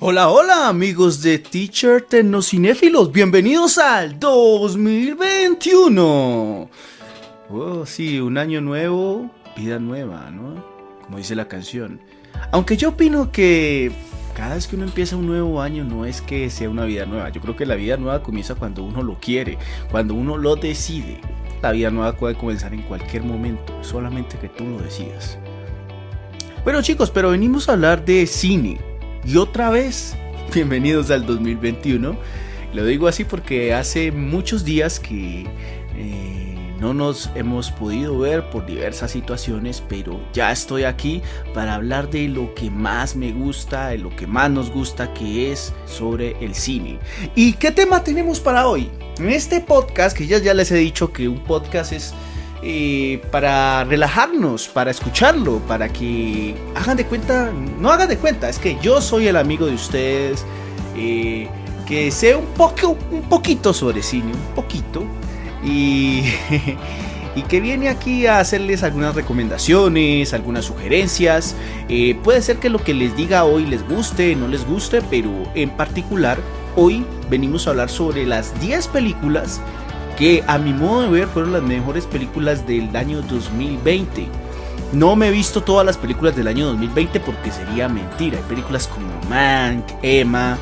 Hola, hola amigos de Teacher Tecnocinéfilos, bienvenidos al 2021. Oh, sí, un año nuevo, vida nueva, ¿no? Como dice la canción. Aunque yo opino que cada vez que uno empieza un nuevo año no es que sea una vida nueva. Yo creo que la vida nueva comienza cuando uno lo quiere, cuando uno lo decide. La vida nueva puede comenzar en cualquier momento, solamente que tú lo decidas. Bueno chicos, pero venimos a hablar de cine. Y otra vez, bienvenidos al 2021. Lo digo así porque hace muchos días que no nos hemos podido ver por diversas situaciones, pero ya estoy aquí para hablar de lo que más me gusta, de lo que más nos gusta, que es sobre el cine. ¿Y qué tema tenemos para hoy? En este podcast, que ya les he dicho que un podcast es para relajarnos, para escucharlo, para que hagan de cuenta, no hagan de cuenta, es que yo soy el amigo de ustedes, que sé un poquito sobre cine, un poquito, y que viene aquí a hacerles algunas recomendaciones, algunas sugerencias. Puede ser que lo que les diga hoy les guste, no les guste, pero en particular hoy venimos a hablar sobre las 10 películas que a mi modo de ver fueron las mejores películas del año 2020. No me he visto todas las películas del año 2020 porque sería mentira. Hay películas como Mank, Emma,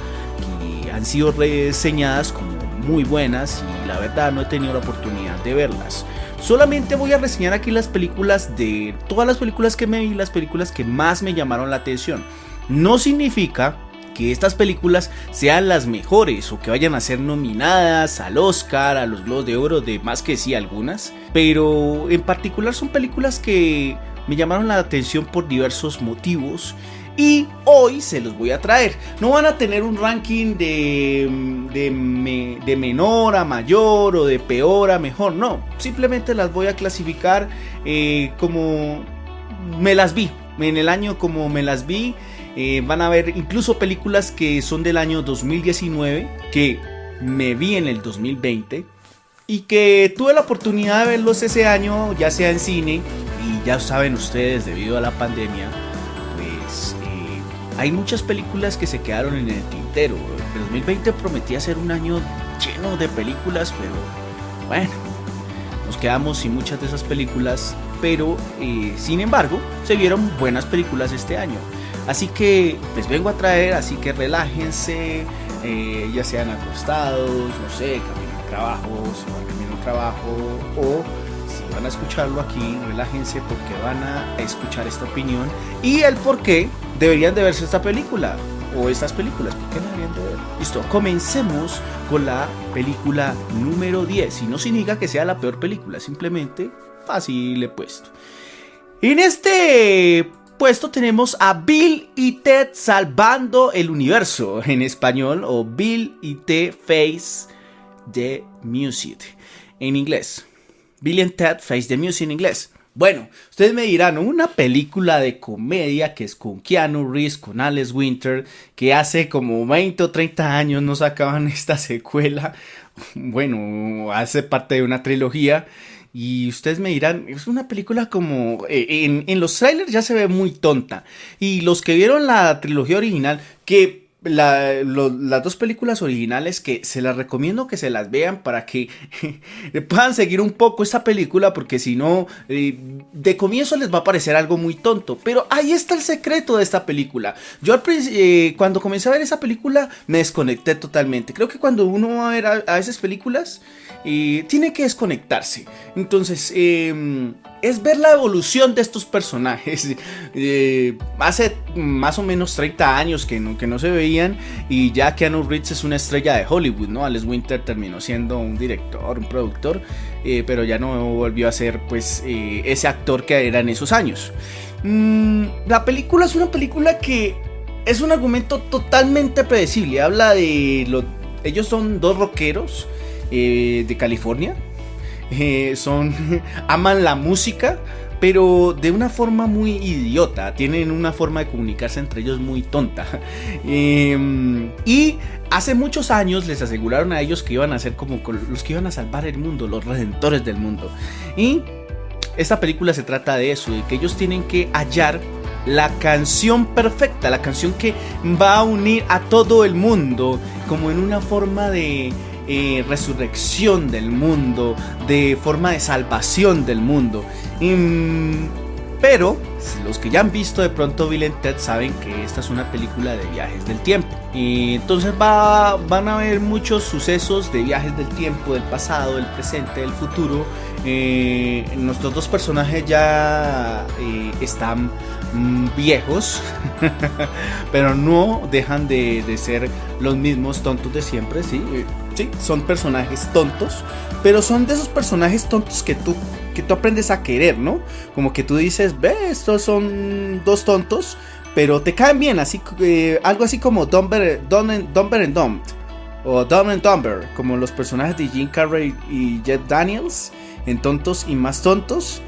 que han sido reseñadas como muy buenas y la verdad no he tenido la oportunidad de verlas. Solamente voy a reseñar aquí las películas de todas las películas que me vi, las películas que más me llamaron la atención. No significa que estas películas sean las mejores o que vayan a ser nominadas al Oscar, a los Globos de Oro, de más que sí algunas, pero en particular son películas que me llamaron la atención por diversos motivos y hoy se los voy a traer. No van a tener un ranking de menor a mayor o de peor a mejor, no, simplemente las voy a clasificar como me las vi, en el año como me las vi. Van a ver incluso películas que son del año 2019 que me vi en el 2020 y que tuve la oportunidad de verlos ese año, ya sea en cine, y ya saben ustedes, debido a la pandemia, pues hay muchas películas que se quedaron en el tintero. El 2020 prometía ser un año lleno de películas, pero bueno, nos quedamos sin muchas de esas películas, pero sin embargo se vieron buenas películas este año. Así que les vengo a traer, así que relájense, ya sean acostados, no sé, camino al trabajo, si van camino al trabajo, o si van a escucharlo aquí, relájense porque van a escuchar esta opinión y el por qué deberían de verse esta película, o estas películas, ¿por qué no deberían de ver? Listo, comencemos con la película número 10, y no significa que sea la peor película, simplemente así le he puesto. En este puesto tenemos a Bill y Ted Salvando el Universo en español, o Bill y Ted Face the Music en inglés. Bill and Ted Face the Music en inglés. Bueno, ustedes me dirán, una película de comedia que es con Keanu Reeves, con Alex Winter, que hace como 20 o 30 años no sacaban esta secuela. Bueno, hace parte de una trilogía. Y ustedes me dirán, es una película como en los trailers ya se ve muy tonta. Y los que vieron la trilogía original, que las dos películas originales, que se las recomiendo que se las vean para que puedan seguir un poco esta película, porque si no, de comienzo les va a parecer algo muy tonto. Pero ahí está el secreto de esta película. Yo cuando comencé a ver esa película me desconecté totalmente. Creo que cuando uno va a ver a esas películas tiene que desconectarse. Entonces es ver la evolución de estos personajes. Hace más o menos 30 años que no se veían, y ya Keanu Reeves es una estrella de Hollywood, ¿no? Alex Winter terminó siendo un director, un productor, pero ya no volvió a ser pues ese actor que era en esos años. La película es una película que es un argumento totalmente predecible. Habla de ellos son dos rockeros de California. Aman la música, pero de una forma muy idiota. Tienen una forma de comunicarse entre ellos muy tonta. Y hace muchos años les aseguraron a ellos que iban a ser como los que iban a salvar el mundo, los redentores del mundo. Y esta película se trata de eso, de que ellos tienen que hallar la canción perfecta, la canción que va a unir a todo el mundo, como en una forma de resurrección del mundo, de forma de salvación del mundo. Pero los que ya han visto de pronto Bill and Ted saben que esta es una película de viajes del tiempo. Y entonces van a haber muchos sucesos de viajes del tiempo, del pasado, del presente, del futuro. Nuestros dos personajes ya están viejos, pero no dejan de ser los mismos tontos de siempre, ¿sí? Sí, son personajes tontos, pero son de esos personajes tontos que tú aprendes a querer, ¿no? Como que tú dices, ve, estos son dos tontos, pero te caen bien, así algo así como Dumber and Dumbed, o Dumb and Dumber, como los personajes de Jim Carrey y Jeff Daniels en Tontos y Más Tontos.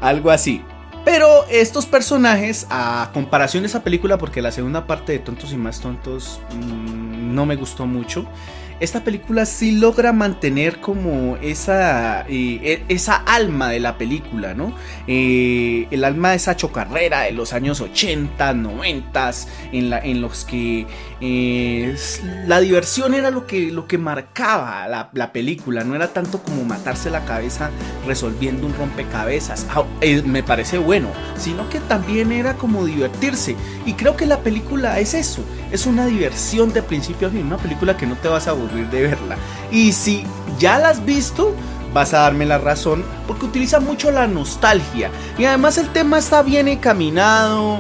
Algo así. Pero estos personajes, a comparación de esa película, porque la segunda parte de Tontos y Más Tontos no me gustó mucho, esta película sí logra mantener como esa alma de la película, ¿no? El alma de esa chocarrera de los años 80, 90, en los que la diversión era lo que marcaba la película. No era tanto como matarse la cabeza resolviendo un rompecabezas, me parece bueno, sino que también era como divertirse. Y creo que la película es eso, es una diversión de principio a fin, una película que no te vas a aburrir de verla. Y si ya la has visto, vas a darme la razón, porque utiliza mucho la nostalgia. Y además el tema está bien encaminado.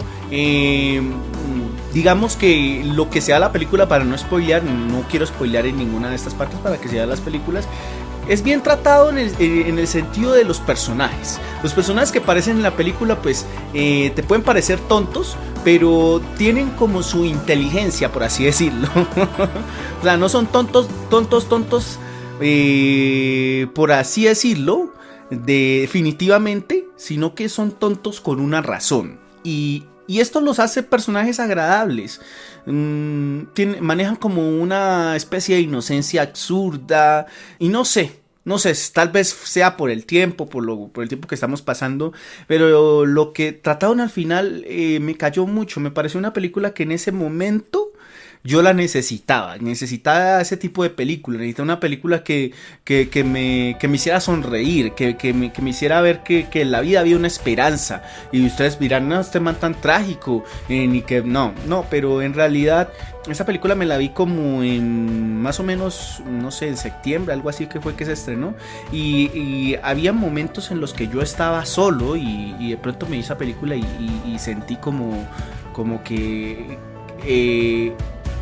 Digamos que lo que sea la película, para no spoilear, no quiero spoilear en ninguna de estas partes para que sean las películas, es bien tratado en el sentido de los personajes. Los personajes que aparecen en la película pues te pueden parecer tontos, pero tienen como su inteligencia, por así decirlo. O sea, no son tontos, por así decirlo, definitivamente, sino que son tontos con una razón. Y esto los hace personajes agradables. Manejan como una especie de inocencia absurda. Y no sé, tal vez sea por el tiempo, por el tiempo que estamos pasando. Pero lo que trataron al final me cayó mucho. Me pareció una película que en ese momento yo la necesitaba ese tipo de película. Necesitaba una película que me hiciera sonreír, que me hiciera ver que en la vida había una esperanza. Y ustedes dirán, no, este man tan trágico, ni que no, pero en realidad esta película me la vi como en más o menos, no sé, en septiembre, algo así que fue que se estrenó. Y había momentos en los que yo estaba solo y de pronto me vi esa película y sentí como que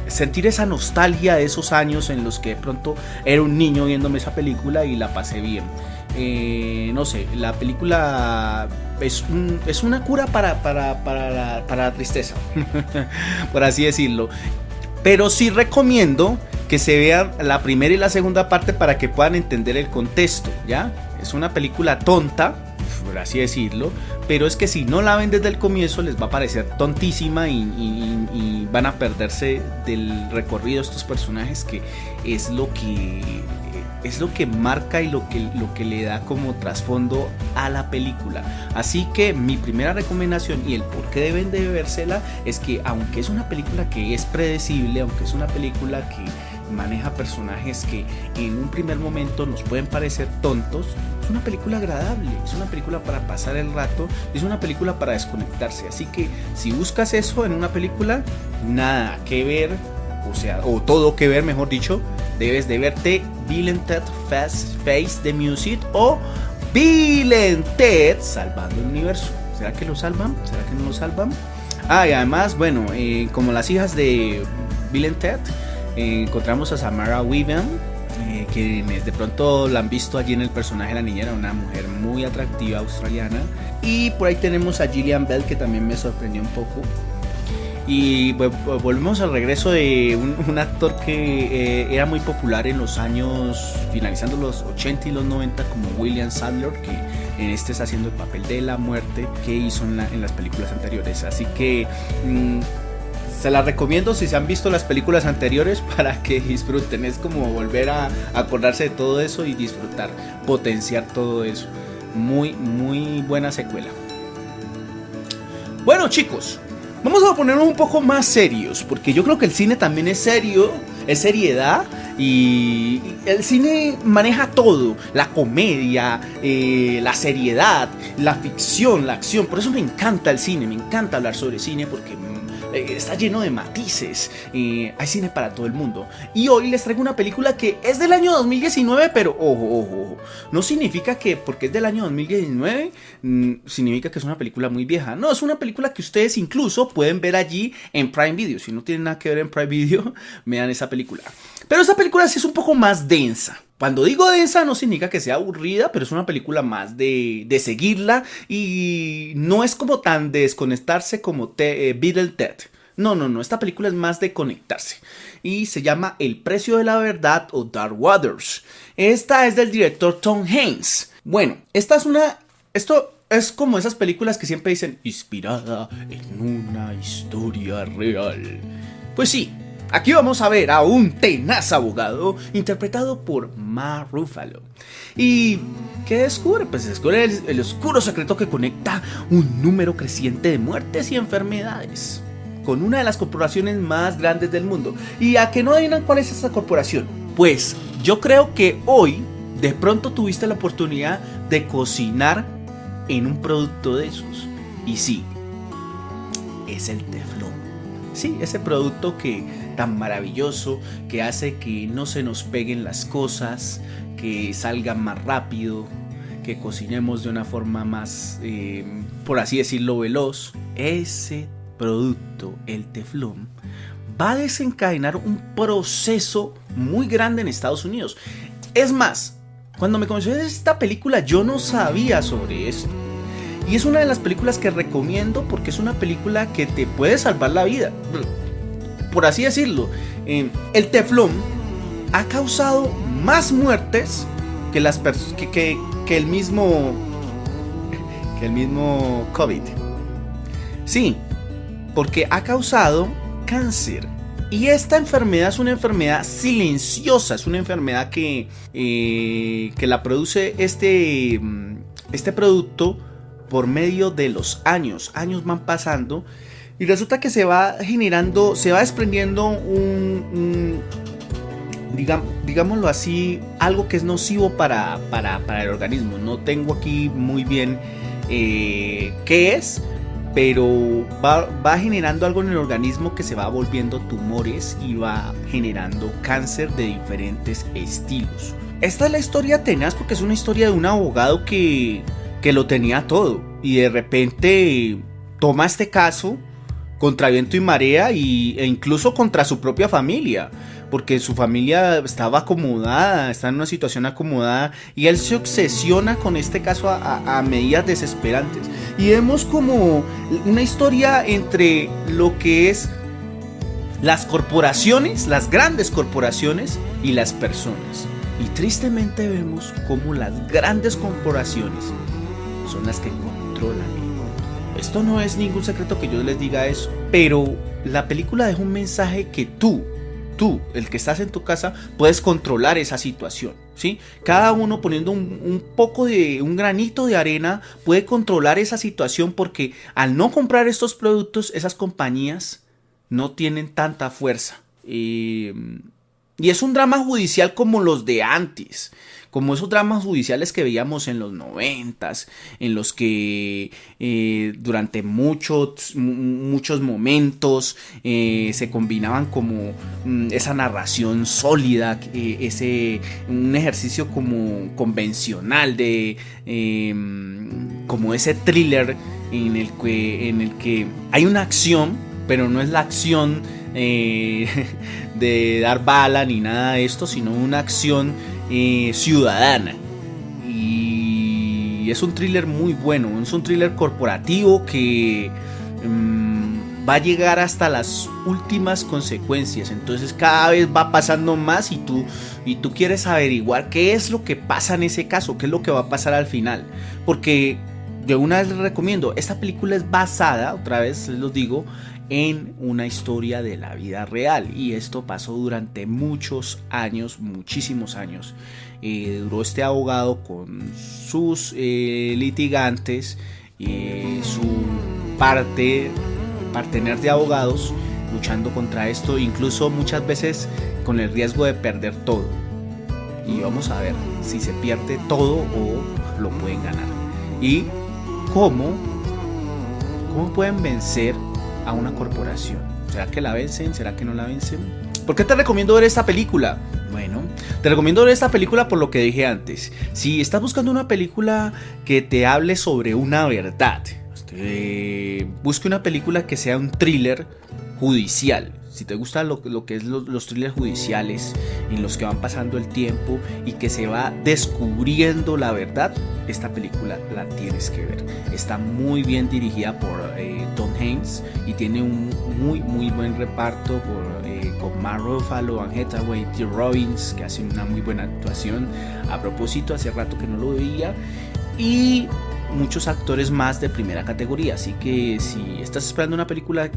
sentir esa nostalgia de esos años en los que de pronto era un niño viéndome esa película y la pasé bien. No sé, la película es una cura para la tristeza, por así decirlo. Pero sí recomiendo que se vean la primera y la segunda parte para que puedan entender el contexto, ¿ya? Es una película tonta, por así decirlo, pero es que si no la ven desde el comienzo les va a parecer tontísima y van a perderse del recorrido de estos personajes, que es lo que marca y lo que le da como trasfondo a la película. Así que mi primera recomendación y el por qué deben de vérsela es que, aunque es una película que es predecible, aunque es una película que maneja personajes que en un primer momento nos pueden parecer tontos, es una película agradable, es una película para pasar el rato, es una película para desconectarse. Así que si buscas eso en una película, nada que ver, o todo que ver, mejor dicho, debes de verte Bill and Ted Face the Music o Bill and Ted Salvando el Universo. ¿Será que lo salvan? ¿Será que no lo salvan? Y además, bueno, como las hijas de Bill and Ted, encontramos a Samara Weaving, quienes de pronto la han visto allí en el personaje de la niñera, una mujer muy atractiva australiana. Y por ahí tenemos a Gillian Bell, que también me sorprendió un poco. Y volvemos al regreso de un actor que era muy popular en los años finalizando los 80 y los 90, como William Sadler, que en este está haciendo el papel de la muerte que hizo en las películas anteriores. Así que se las recomiendo si se han visto las películas anteriores, para que disfruten. Es como volver a acordarse de todo eso y disfrutar, potenciar todo eso. Muy, muy buena secuela. Bueno, chicos, vamos a ponernos un poco más serios, porque yo creo que el cine también es serio, es seriedad, y el cine maneja todo, la comedia, la seriedad, la ficción, la acción. Por eso me encanta el cine, me encanta hablar sobre cine, porque está lleno de matices, hay cine para todo el mundo. Y hoy les traigo una película que es del año 2019, pero ojo, no significa que porque es del año 2019 significa que es una película muy vieja. No, es una película que ustedes incluso pueden ver allí en Prime Video. Si no tienen nada que ver en Prime Video, vean esa película. Pero esta película sí es un poco más densa. Cuando digo densa no significa que sea aburrida, pero es una película más de seguirla, y no es como tan de desconectarse como Bill and Ted. No, esta película es más de conectarse. Y se llama El precio de la verdad o Dark Waters. Esta es del director Tom Hanks. Bueno, esto es como esas películas que siempre dicen inspirada en una historia real. Pues sí. Aquí vamos a ver a un tenaz abogado interpretado por Mark Ruffalo. ¿Y qué descubre? Pues descubre el oscuro secreto que conecta un número creciente de muertes y enfermedades con una de las corporaciones más grandes del mundo. ¿Y a que no adivinan cuál es esa corporación? Pues yo creo que hoy de pronto tuviste la oportunidad de cocinar en un producto de esos. Y sí, es el teflón. Sí, ese producto tan maravilloso que hace que no se nos peguen las cosas, que salgan más rápido, que cocinemos de una forma más, por así decirlo, veloz. Ese producto, el teflón, va a desencadenar un proceso muy grande en Estados Unidos. Es más, cuando me comencé esta película yo no sabía sobre esto. Y es una de las películas que recomiendo porque es una película que te puede salvar la vida. Por así decirlo, el teflón ha causado más muertes que el mismo COVID. Sí, porque ha causado cáncer. Y esta enfermedad es una enfermedad silenciosa, es una enfermedad que la produce este producto por medio de los años. Años van pasando y resulta que se va desprendiendo digámoslo así, algo que es nocivo para el organismo. No tengo aquí muy bien qué es, pero va generando algo en el organismo que se va volviendo tumores y va generando cáncer de diferentes estilos. Esta es la historia tenaz porque es una historia de un abogado que lo tenía todo y de repente toma este caso contra viento y marea e incluso contra su propia familia, porque su familia estaba acomodada, está en una situación acomodada, y él se obsesiona con este caso a medidas desesperantes. Y vemos como una historia entre lo que es las corporaciones, las grandes corporaciones y las personas. Y tristemente vemos como las grandes corporaciones son las que controlan el mundo. Esto no es ningún secreto que yo les diga eso, pero la película deja un mensaje que tú, el que estás en tu casa, puedes controlar esa situación, ¿sí? Cada uno poniendo un granito de arena puede controlar esa situación, porque al no comprar estos productos, esas compañías no tienen tanta fuerza. Y es un drama judicial como los de antes, como esos dramas judiciales que veíamos en los 90s, en los que durante muchos momentos se combinaban como esa narración sólida, un ejercicio como convencional de como ese thriller en el que hay una acción, pero no es la acción de dar bala ni nada de esto, sino una acción ciudadana. Y es un thriller muy bueno, es un thriller corporativo que va a llegar hasta las últimas consecuencias. Entonces cada vez va pasando más y tú quieres averiguar qué es lo que pasa en ese caso, qué es lo que va a pasar al final, porque yo una vez les recomiendo, esta película es basada, otra vez les lo digo, en una historia de la vida real, y esto pasó durante muchos años, muchísimos años. Duró este abogado con sus litigantes, partener de abogados luchando contra esto, incluso muchas veces con el riesgo de perder todo. Y vamos a ver si se pierde todo o lo pueden ganar. Y cómo pueden vencer a una corporación. ¿Será que la vencen? ¿Será que no la vencen? ¿Por qué te recomiendo ver esta película? Bueno, te recomiendo ver esta película por lo que dije antes. Si estás buscando una película que te hable sobre una verdad, busque una película que sea un thriller judicial. Si te gustan lo que es los thrillers judiciales en los que van pasando el tiempo y que se va descubriendo la verdad, esta película la tienes que ver. Está muy bien dirigida por Tom Hanks y tiene un muy buen reparto con Mark Ruffalo, Anne Hathaway, Tim Robbins, que hacen una muy buena actuación. A propósito, hace rato que no lo veía. Y muchos actores más de primera categoría. Así que si estás esperando una película,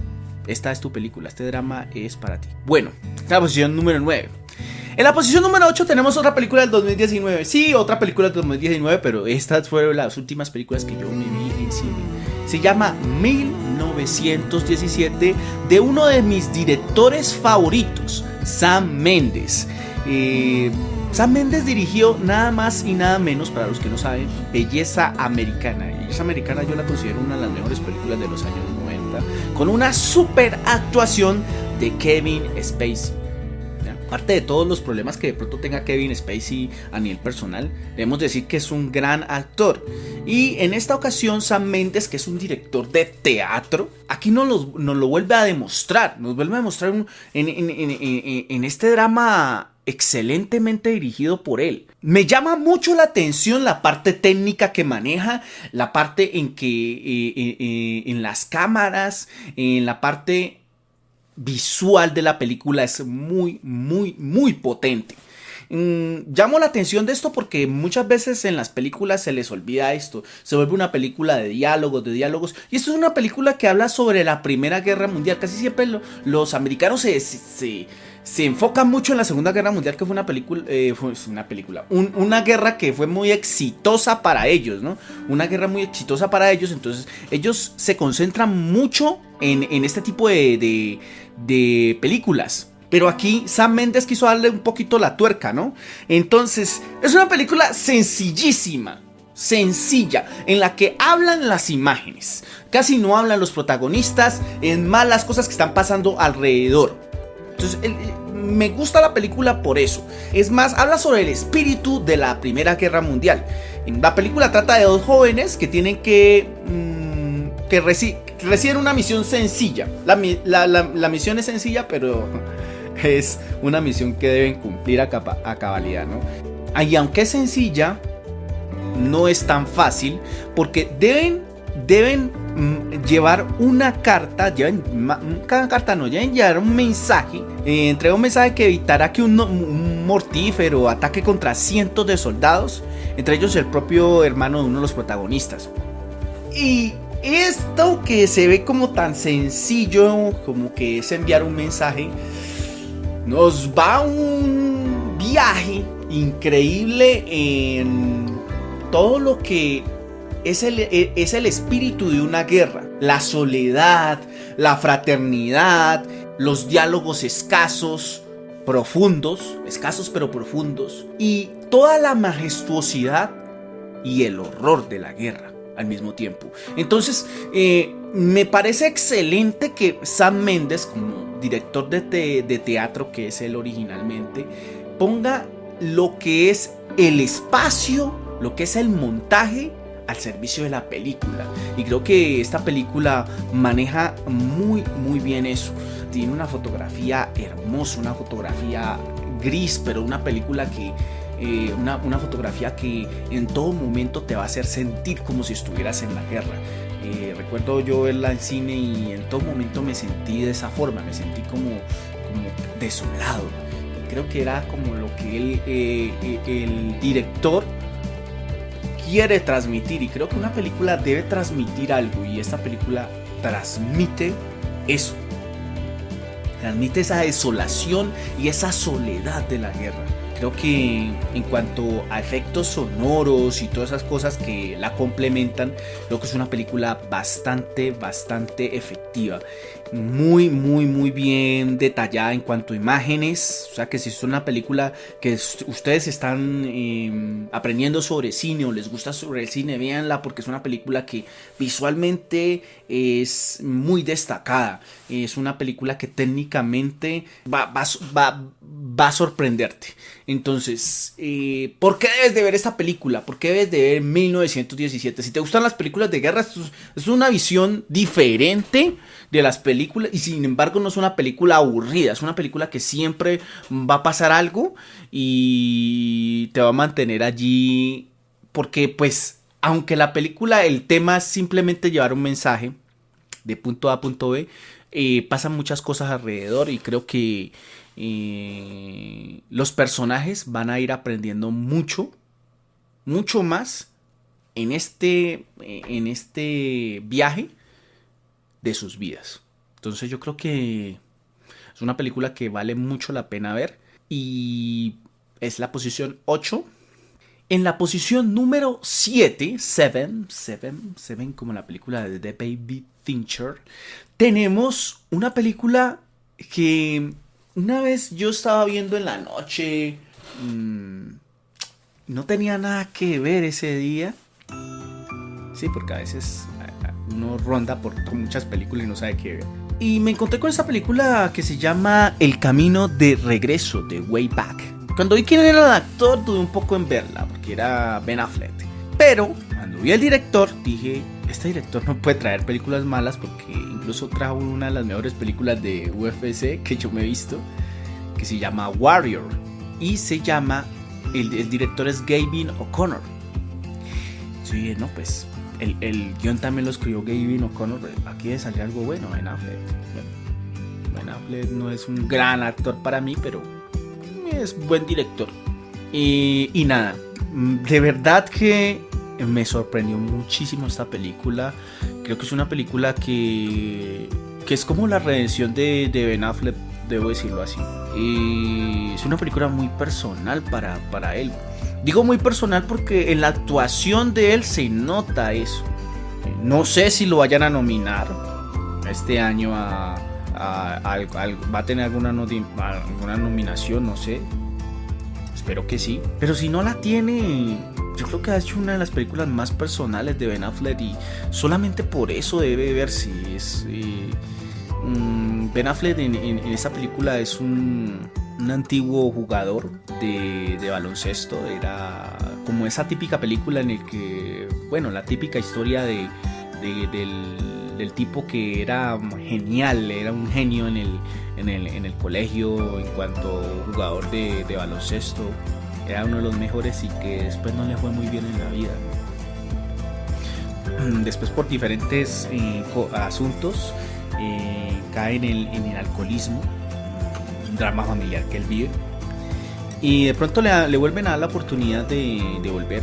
esta es tu película, este drama es para ti. Bueno, la posición número 9. En la posición número 8 tenemos otra película del 2019. Sí, otra película del 2019, pero estas fueron las últimas películas que yo me vi en cine. Se llama 1917, de uno de mis directores favoritos, Sam Mendes. Sam Mendes dirigió nada más y nada menos, para los que no saben, Belleza Americana. Belleza Americana yo la considero una de las mejores películas de los años 90, con una super actuación de Kevin Spacey. Aparte de todos los problemas que de pronto tenga Kevin Spacey a nivel personal, debemos decir que es un gran actor. Y en esta ocasión Sam Mendes, que es un director de teatro, aquí nos lo vuelve a demostrar. Nos vuelve a demostrar en este drama excelentemente dirigido por él. Me llama mucho la atención la parte técnica que maneja, la parte en que en las cámaras, en la parte visual de la película es muy potente. Llamo la atención de esto porque muchas veces en las películas se les olvida esto. Se vuelve una película de diálogos. Y esto es una película que habla sobre la Primera Guerra Mundial. Casi siempre los americanos se enfocan mucho en la Segunda Guerra Mundial, que fue una guerra que fue muy exitosa para ellos, ¿no? Una guerra muy exitosa para ellos. Entonces ellos se concentran mucho en este tipo de películas. Pero aquí Sam Mendes quiso darle un poquito la tuerca, ¿no? Entonces es una película sencilla, en la que hablan las imágenes. Casi no hablan los protagonistas, es más las cosas que están pasando alrededor. Entonces me gusta la película por eso. Es más, habla sobre el espíritu de la Primera Guerra Mundial. La película trata de dos jóvenes que tienen que reciben una misión sencilla. La misión es sencilla, pero es una misión que deben cumplir a cabalidad, ¿no? Y aunque es sencilla, no es tan fácil, porque deben llevar una carta, deben llevar un mensaje, entrega un mensaje que evitará que un mortífero ataque contra cientos de soldados, entre ellos el propio hermano de uno de los protagonistas. Y esto que se ve como tan sencillo, como que es enviar un mensaje, nos va a un viaje increíble en todo lo que es el espíritu de una guerra. La soledad, la fraternidad, los diálogos escasos pero profundos, y toda la majestuosidad y el horror de la guerra al mismo tiempo. Entonces me parece excelente que Sam Mendes, como director de teatro que es él originalmente, ponga lo que es el espacio, lo que es el montaje al servicio de la película. Y creo que esta película maneja muy bien eso. Tiene una fotografía hermosa, una fotografía gris, pero una película que una fotografía que en todo momento te va a hacer sentir como si estuvieras en la guerra. Recuerdo yo verla en cine y en todo momento me sentí de esa forma, me sentí como desolado. Creo que era como lo que el director quiere transmitir, y creo que una película debe transmitir algo, y esta película transmite eso. Transmite esa desolación y esa soledad de la guerra. Creo que en cuanto a efectos sonoros y todas esas cosas que la complementan, creo que es una película bastante efectiva. Muy, muy bien detallada en cuanto a imágenes. O sea que si es una película que ustedes están aprendiendo sobre cine o les gusta sobre el cine, véanla porque es una película que visualmente es muy destacada. Es una película que técnicamente va a sorprenderte. Entonces, ¿por qué debes de ver esta película? ¿Por qué debes de ver 1917? Si te gustan las películas de guerra, es una visión diferente de las películas y sin embargo no es una película aburrida, es una película que siempre va a pasar algo y te va a mantener allí porque pues aunque la película, el tema es simplemente llevar un mensaje de punto A a punto B, pasan muchas cosas alrededor y creo que los personajes van a ir aprendiendo mucho más en este viaje de sus vidas. Entonces yo creo que es una película que vale mucho la pena ver y es la posición 8. En la posición número 7, Seven, como la película de David Fincher, tenemos una película que una vez yo estaba viendo en la noche, no tenía nada que ver ese día. Sí, porque a veces uno ronda por muchas películas y no sabe qué ver. Y me encontré con esta película que se llama El Camino de Regreso, de Way Back. Cuando vi quién era el actor, dudé un poco en verla, porque era Ben Affleck. Pero cuando vi al director, dije, este director no puede traer películas malas, porque incluso trajo una de las mejores películas de UFC que yo me he visto, que se llama Warrior. Y se llama, el director es Gavin O'Connor. Sí, no, pues el guión también lo escribió Gavin O'Connor. Aquí debe salir algo bueno. Ben Affleck. Ben Affleck no es un gran actor para mí, pero es buen director. Y nada, de verdad que me sorprendió muchísimo esta película. Creo que es una película que es como la redención de Ben Affleck, debo decirlo así. Y es una película muy personal para él. Digo muy personal porque en la actuación de él se nota eso. No sé si lo vayan a nominar este año va a tener alguna nominación, no sé. Espero que sí. Pero si no la tiene, yo creo que ha hecho una de las películas más personales de Ben Affleck y solamente por eso debe verse. Ben Affleck en esta película es un antiguo jugador de baloncesto. Era como esa típica película en el que, bueno, la típica historia del tipo que era genial, era un genio en el colegio en cuanto jugador de baloncesto, era uno de los mejores y que después no le fue muy bien en la vida. Después por diferentes asuntos cae en el alcoholismo, un drama familiar que él vive, y de pronto le vuelven a dar la oportunidad de volver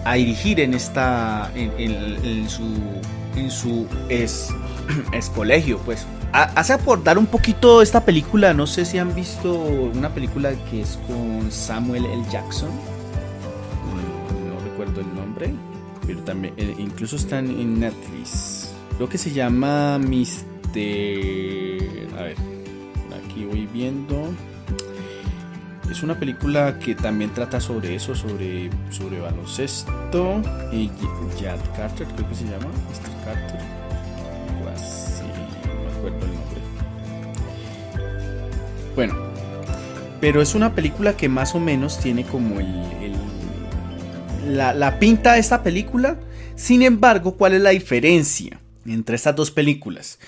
a dirigir en su ex colegio, pues. Hace por dar un poquito esta película, no sé si han visto una película que es con Samuel L. Jackson, no recuerdo el nombre, pero también incluso está en Netflix. Creo que se llama Mr. A ver, aquí voy viendo. Es una película que también trata sobre eso, sobre baloncesto. Y Jad Carter, creo que se llama, Mr. Carter. Algo así, no me acuerdo el nombre. Bueno, pero es una película que más o menos tiene como la pinta de esta película. Sin embargo, ¿cuál es la diferencia entre estas dos películas?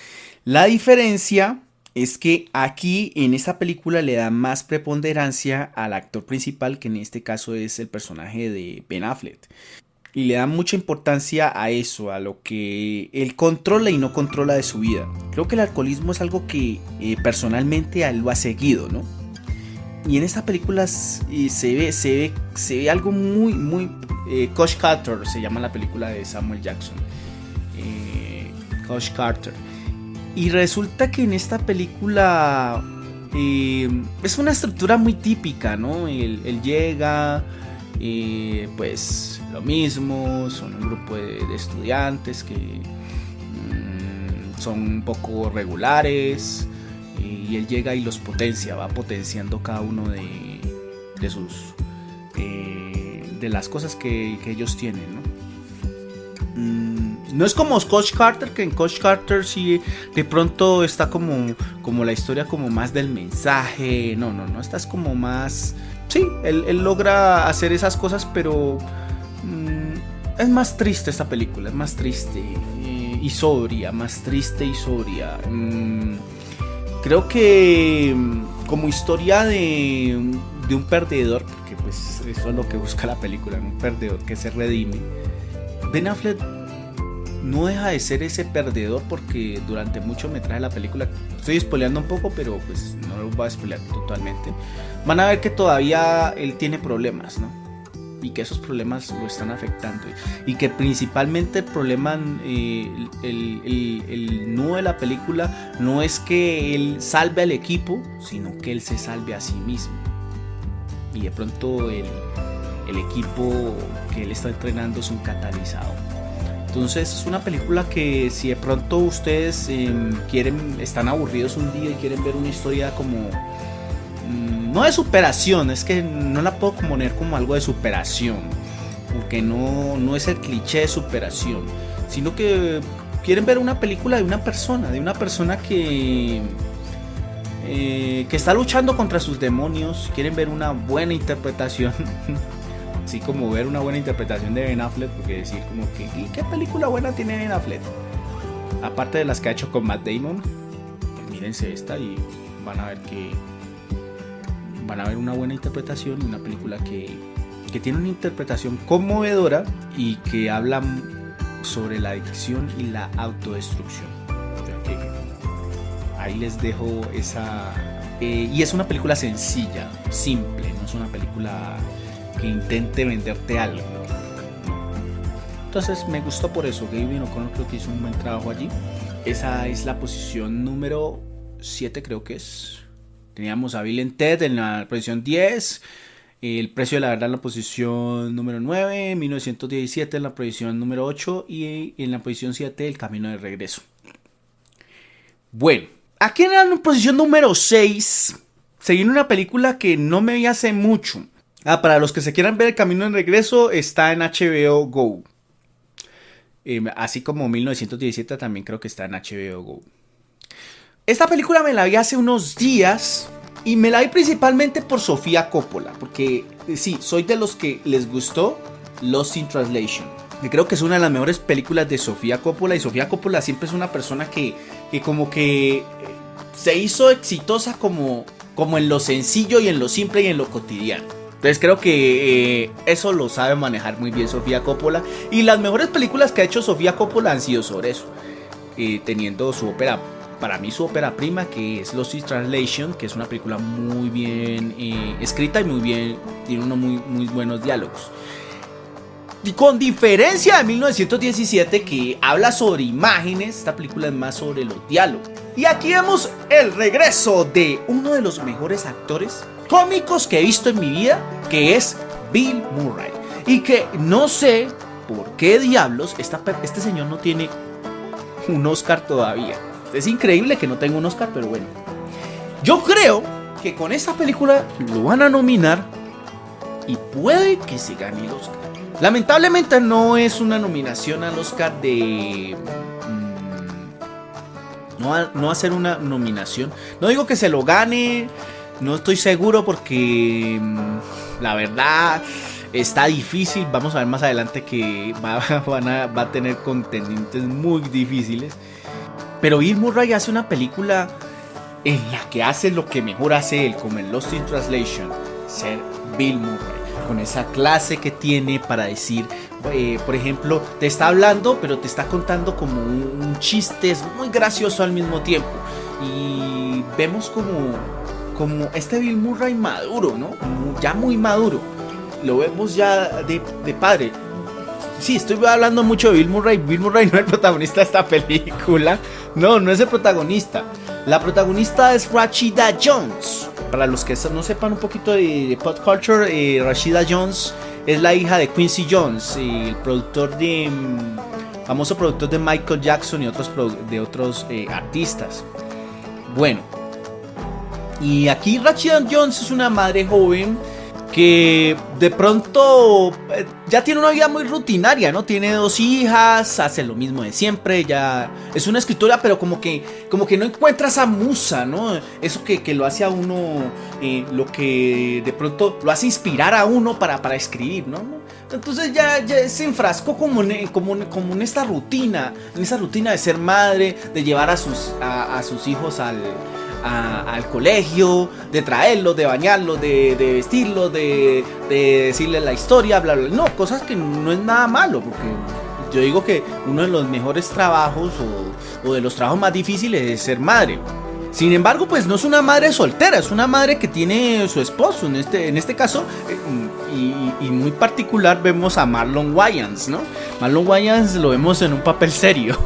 La diferencia es que aquí en esta película le da más preponderancia al actor principal, que en este caso es el personaje de Ben Affleck. Y le da mucha importancia a eso, a lo que él controla y no controla de su vida. Creo que el alcoholismo es algo que personalmente a él lo ha seguido, ¿no? Y en esta película se ve algo muy Coach Carter, se llama la película de Samuel Jackson. Coach Carter. Y resulta que en esta película Es una estructura muy típica, ¿no? Él llega, pues lo mismo, son un grupo de estudiantes que son un poco regulares, y él llega y los potencia, va potenciando cada uno de sus de las cosas que ellos tienen, ¿no? No es como Coach Carter, que en Coach Carter sí de pronto está como la historia como más del mensaje. No, esta es como más... Sí, él logra hacer esas cosas, pero es más triste esta película, es más triste y sobria, más triste y sobria. Creo que como historia de un perdedor, porque pues eso es lo que busca la película, un perdedor que se redime. Ben Affleck no deja de ser ese perdedor, porque durante mucho metraje de la película, estoy spoileando un poco, pero pues no lo voy a spoilear totalmente, van a ver que todavía él tiene problemas, ¿no? Y que esos problemas lo están afectando, y que principalmente el problema, el nudo de la película no es que él salve al equipo, sino que él se salve a sí mismo, y de pronto el equipo que él está entrenando es un catalizador. Entonces es una película que si de pronto ustedes están aburridos un día y quieren ver una historia como no de superación, es que no la puedo poner como algo de superación, porque no es el cliché de superación, sino que quieren ver una película de una persona que está luchando contra sus demonios, quieren ver una buena interpretación. Así como ver una buena interpretación de Ben Affleck, porque decir como que ¿qué película buena tiene Ben Affleck? Aparte de las que ha hecho con Matt Damon, pues mírense esta y van a ver una buena interpretación, una película que tiene una interpretación conmovedora y que habla sobre la adicción y la autodestrucción. O sea que ahí les dejo esa... y es una película sencilla, simple, no es una película que intente venderte algo. Entonces me gustó por eso. Gavin O'Connor creo que hizo un buen trabajo allí. Esa es la posición número 7, creo que es. Teníamos a Bill and Ted en la posición 10, El precio de la verdad en la posición número 9, 1917 en la posición número 8 y en la posición 7 El camino de regreso. Bueno, aquí en la posición número 6 se viene una película que no me vi hace mucho. Para los que se quieran ver El camino de regreso, está en HBO Go. Así como 1917 también creo que está en HBO Go. Esta película me la vi hace unos días y me la vi principalmente por Sofía Coppola, porque sí, soy de los que les gustó Lost in Translation. Que creo que es una de las mejores películas de Sofía Coppola, y Sofía Coppola siempre es una persona que como que se hizo exitosa como en lo sencillo y en lo simple y en lo cotidiano. Entonces creo que eso lo sabe manejar muy bien Sofía Coppola, y las mejores películas que ha hecho Sofía Coppola han sido sobre eso, teniendo su ópera, para mí su ópera prima, que es Lost in Translation, que es una película muy bien escrita y muy bien, tiene unos muy buenos diálogos. Y con diferencia de 1917, que habla sobre imágenes, esta película es más sobre los diálogos. Y aquí vemos el regreso de uno de los mejores actores cómicos que he visto en mi vida, que es Bill Murray. Y que no sé por qué diablos este señor no tiene un Oscar todavía. Es increíble que no tenga un Oscar, pero bueno. Yo creo que con esta película lo van a nominar y puede que se gane el Oscar. Lamentablemente no es una nominación al Oscar de... No va a ser una nominación. No digo que se lo gane, no estoy seguro, porque la verdad está difícil. Vamos a ver más adelante que va a tener contendientes muy difíciles. Pero Bill Murray hace una película en la que hace lo que mejor hace él, como en Lost in Translation, ser Bill Murray. Con esa clase que tiene para decir, por ejemplo, te está hablando, pero te está contando como un chiste, es muy gracioso al mismo tiempo. Y vemos como este Bill Murray maduro, ¿no? Ya muy maduro. Lo vemos ya de padre. Sí, estoy hablando mucho de Bill Murray. Bill Murray no es el protagonista de esta película. No es el protagonista. La protagonista es Rashida Jones. Para los que no sepan un poquito de pop culture, Rashida Jones es la hija de Quincy Jones, el productor famoso productor de Michael Jackson y otros artistas. Bueno, y aquí Rashida Jones es una madre joven que de pronto ya tiene una vida muy rutinaria, ¿no? Tiene 2 hijas, hace lo mismo de siempre, ya es una escritora, pero como que no encuentra esa musa, ¿no? Eso que lo hace a uno, lo que de pronto lo hace inspirar a uno para escribir, ¿no? Entonces ya se enfrascó como en esta rutina, de ser madre, de llevar a sus hijos al colegio, de traerlos, de bañarlos, de vestirlos, de decirles la historia, bla bla. No, cosas que no es nada malo, porque yo digo que uno de los mejores trabajos o de los trabajos más difíciles es ser madre. Sin embargo, pues no es una madre soltera, es una madre que tiene su esposo. En este caso, y muy particular, vemos a Marlon Wayans, ¿no? Marlon Wayans lo vemos en un papel serio.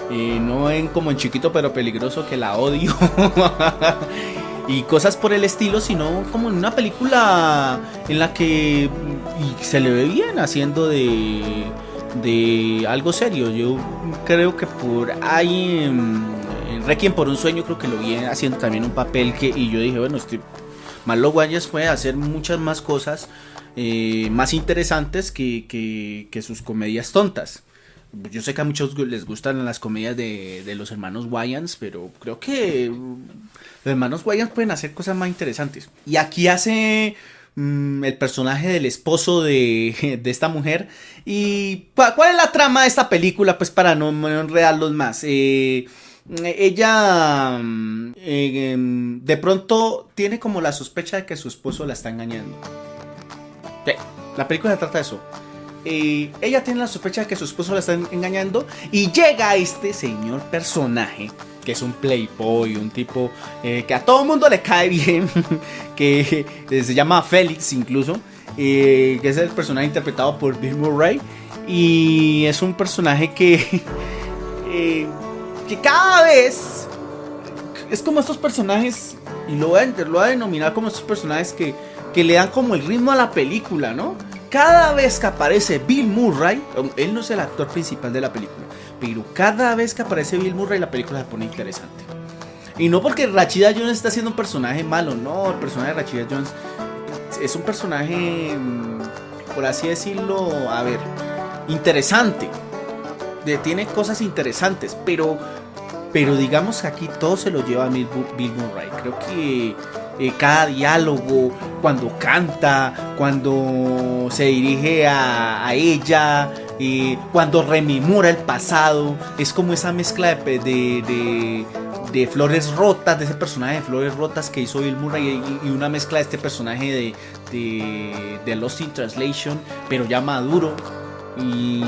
No como en Chiquito pero Peligroso, que la odio. Y cosas por el estilo, sino como en una película en la que se le ve bien haciendo de algo serio. Yo creo que por ahí en Requiem por un sueño creo que lo vi haciendo también un papel y yo dije, bueno, Marlon Wayans puede hacer muchas más cosas más interesantes que sus comedias tontas. Yo sé que a muchos les gustan las comedias de los hermanos Wayans, pero creo que los hermanos Wayans pueden hacer cosas más interesantes. Y aquí hace el personaje del esposo de esta mujer. ¿Y cuál es la trama de esta película? Pues para no enredarlos más. Ella de pronto tiene como la sospecha de que su esposo la está engañando. Sí, la película se trata de eso. Ella tiene la sospecha de que su esposo la está engañando y llega este señor personaje que es un playboy, un tipo que a todo el mundo le cae bien, que se llama Félix incluso, que es el personaje interpretado por Bill Murray, y es un personaje que cada vez es como estos personajes, y lo voy a denominar como estos personajes que le dan como el ritmo a la película, ¿no? Cada vez que aparece Bill Murray, él no es el actor principal de la película, pero cada vez que aparece Bill Murray la película se pone interesante. Y no porque Rashida Jones está haciendo un personaje malo, no, el personaje de Rashida Jones es un personaje, por así decirlo, a ver, interesante. Tiene cosas interesantes, pero digamos que aquí todo se lo lleva a Bill Murray. Creo que cada diálogo, cuando canta, cuando se dirige a ella, cuando rememora el pasado, es como esa mezcla de Flores Rotas, de ese personaje de Flores Rotas que hizo Bill Murray, y una mezcla de este personaje de Lost in Translation, pero ya maduro, y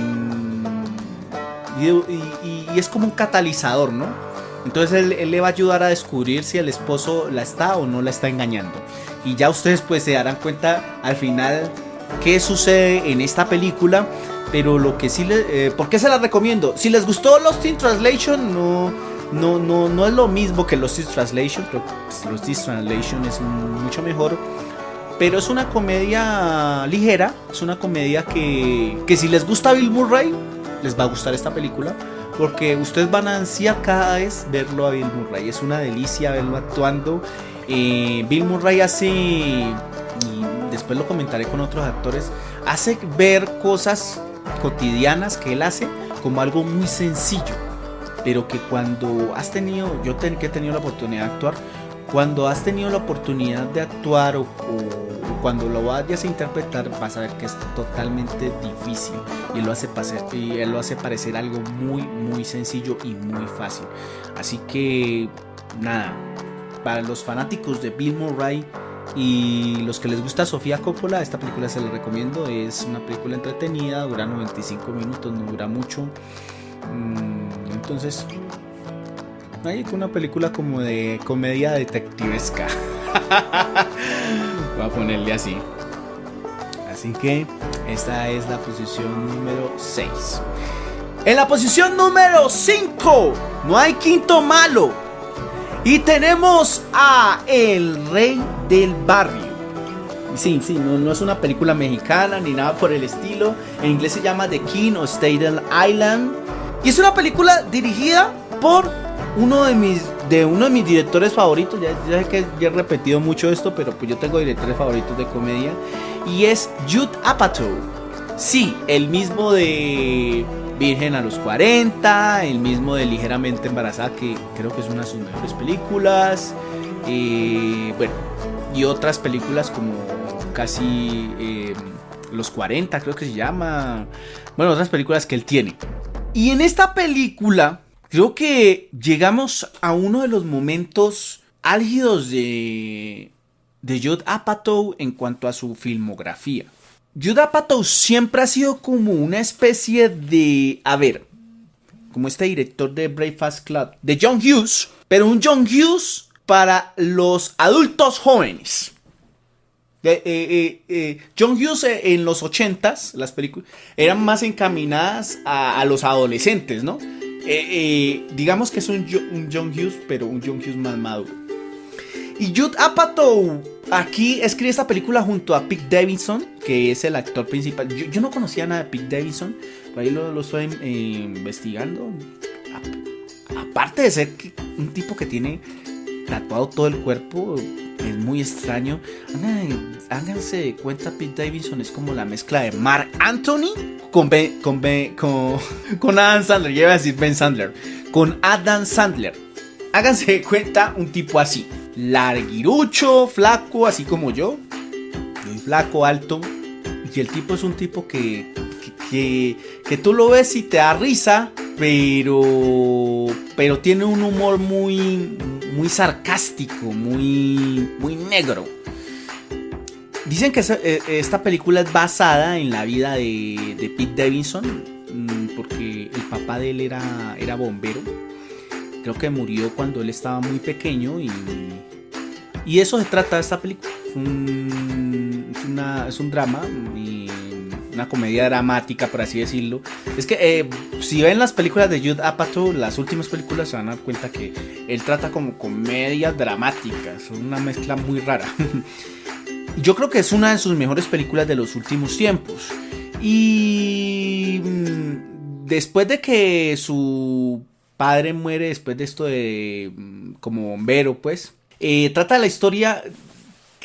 es como un catalizador, ¿no? Entonces él le va a ayudar a descubrir si el esposo la está o no la está engañando. Y ya ustedes pues se darán cuenta al final qué sucede en esta película. Pero lo que sí ¿por qué se la recomiendo? Si les gustó Lost in Translation, no es lo mismo que Lost in Translation. Creo que Lost in Translation es mucho mejor. Pero es una comedia ligera. Es una comedia que si les gusta Bill Murray, les va a gustar esta película, porque ustedes van a ansiar cada vez verlo a Bill Murray. Es una delicia verlo actuando. Bill Murray hace, y después lo comentaré con otros actores, hace ver cosas cotidianas que él hace como algo muy sencillo, pero que cuando has tenido, que he tenido la oportunidad de actuar, cuando has tenido la oportunidad de actuar o cuando lo vayas a interpretar, vas a ver que es totalmente difícil, y él lo hace parecer algo muy muy sencillo y muy fácil. Así que nada, para los fanáticos de Bill Murray y los que les gusta Sofía Coppola, esta película se la recomiendo. Es una película entretenida, dura 95 minutos, no dura mucho. Entonces hay una película como de comedia detectivesca. Voy a ponerle así. Así que esta es la posición número 6. En la posición número 5, no hay quinto malo. Y tenemos a El Rey del Barrio. Sí, no es una película mexicana ni nada por el estilo. En inglés se llama The King of Staten Island. Y es una película dirigida por uno de mis directores favoritos. Ya sé que ya he repetido mucho esto, pero pues yo tengo directores favoritos de comedia. Y es Judd Apatow. Sí, el mismo de Virgen a los 40, el mismo de Ligeramente Embarazada, que creo que es una de sus mejores películas. Bueno, y otras películas como Casi los 40, creo que se llama. Bueno, otras películas que él tiene. Y en esta película creo que llegamos a uno de los momentos álgidos de Judd Apatow en cuanto a su filmografía. Judd Apatow siempre ha sido como una especie de, como este director de Breakfast Club, de John Hughes, pero un John Hughes para los adultos jóvenes. John Hughes en los 80s, las películas eran más encaminadas a los adolescentes, ¿no? Digamos que es un John Hughes, pero un John Hughes más maduro. Y Judd Apatow aquí escribe esta película junto a Pete Davidson, que es el actor principal. Yo no conocía nada de Pete Davidson, por ahí lo estoy investigando. Aparte de ser un tipo que tiene tatuado todo el cuerpo, es muy extraño. Háganse de cuenta, Pete Davidson es como la mezcla de Mark Anthony con Adam Sandler. Yo iba a decir Ben Sandler. Con Adam Sandler. Háganse de cuenta un tipo así. Larguirucho, flaco, así como yo. Muy flaco, alto. Y el tipo es un tipo que tú lo ves y te da risa, pero tiene un humor muy sarcástico, muy negro. Dicen que esta película es basada en la vida de Pete Davidson, porque el papá de él era bombero. Creo que murió cuando él estaba muy pequeño y eso se trata de esta película. Es un drama y una comedia dramática, por así decirlo. Es que si ven las películas de Judd Apatow, las últimas películas, se van a dar cuenta que él trata como comedias dramáticas, una mezcla muy rara. Yo creo que es una de sus mejores películas de los últimos tiempos. Y después de que su padre muere, después de esto de como bombero, pues trata la historia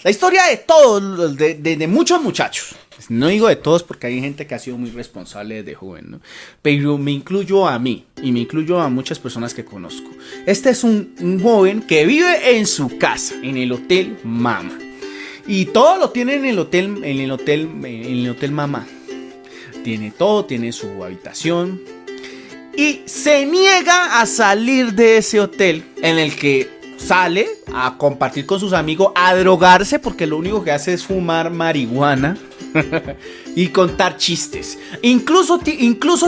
de todos, de muchos muchachos. No digo de todos porque hay gente que ha sido muy responsable desde joven, ¿no? Pero me incluyo a mí y me incluyo a muchas personas que conozco. Este es un joven que vive en su casa, en el Hotel Mama. Y todo lo tiene en el hotel Mama. Tiene todo, tiene su habitación. Y se niega a salir de ese hotel en el que sale a compartir con sus amigos, a drogarse, porque lo único que hace es fumar marihuana y contar chistes. Incluso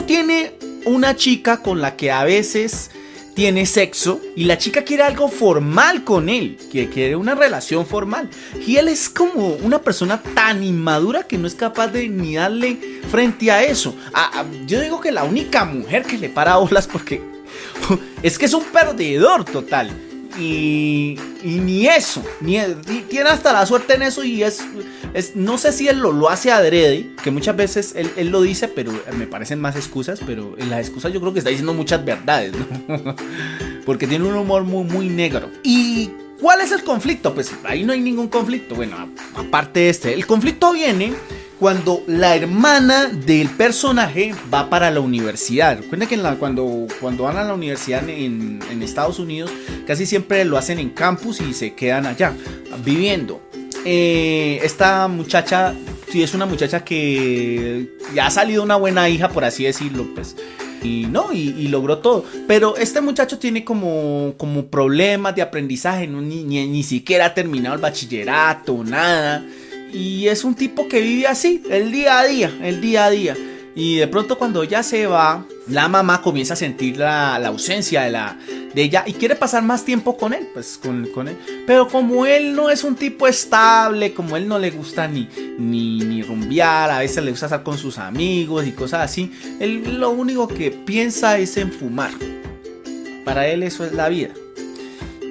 tiene una chica con la que a veces tiene sexo y la chica quiere algo formal con él, que quiere una relación formal. Y él es como una persona tan inmadura que no es capaz de ni darle frente a eso. Yo digo que la única mujer que le para bolas porque es que es un perdedor total. Y ni eso, tiene hasta la suerte en eso y es no sé si él lo hace adrede, que muchas veces él lo dice, pero me parecen más excusas, pero en las excusas yo creo que está diciendo muchas verdades, ¿no? Porque tiene un humor muy negro. ¿Y cuál es el conflicto? Pues ahí no hay ningún conflicto. Bueno, aparte de el conflicto viene cuando la hermana del personaje va para la universidad. Recuerden que cuando van a la universidad en Estados Unidos, casi siempre lo hacen en campus y se quedan allá viviendo. Esta muchacha, sí, es una muchacha que ya ha salido una buena hija, por así decirlo, pues. Y logró todo. Pero este muchacho tiene como problemas de aprendizaje, ¿no? Ni siquiera ha terminado el bachillerato, nada. Y es un tipo que vive así, el día a día. Y de pronto cuando ella se va, la mamá comienza a sentir la ausencia de ella y quiere pasar más tiempo con él, pues con él. Pero como él no es un tipo estable, como él no le gusta ni rumbear, a veces le gusta estar con sus amigos y cosas así, él lo único que piensa es en fumar. Para él eso es la vida.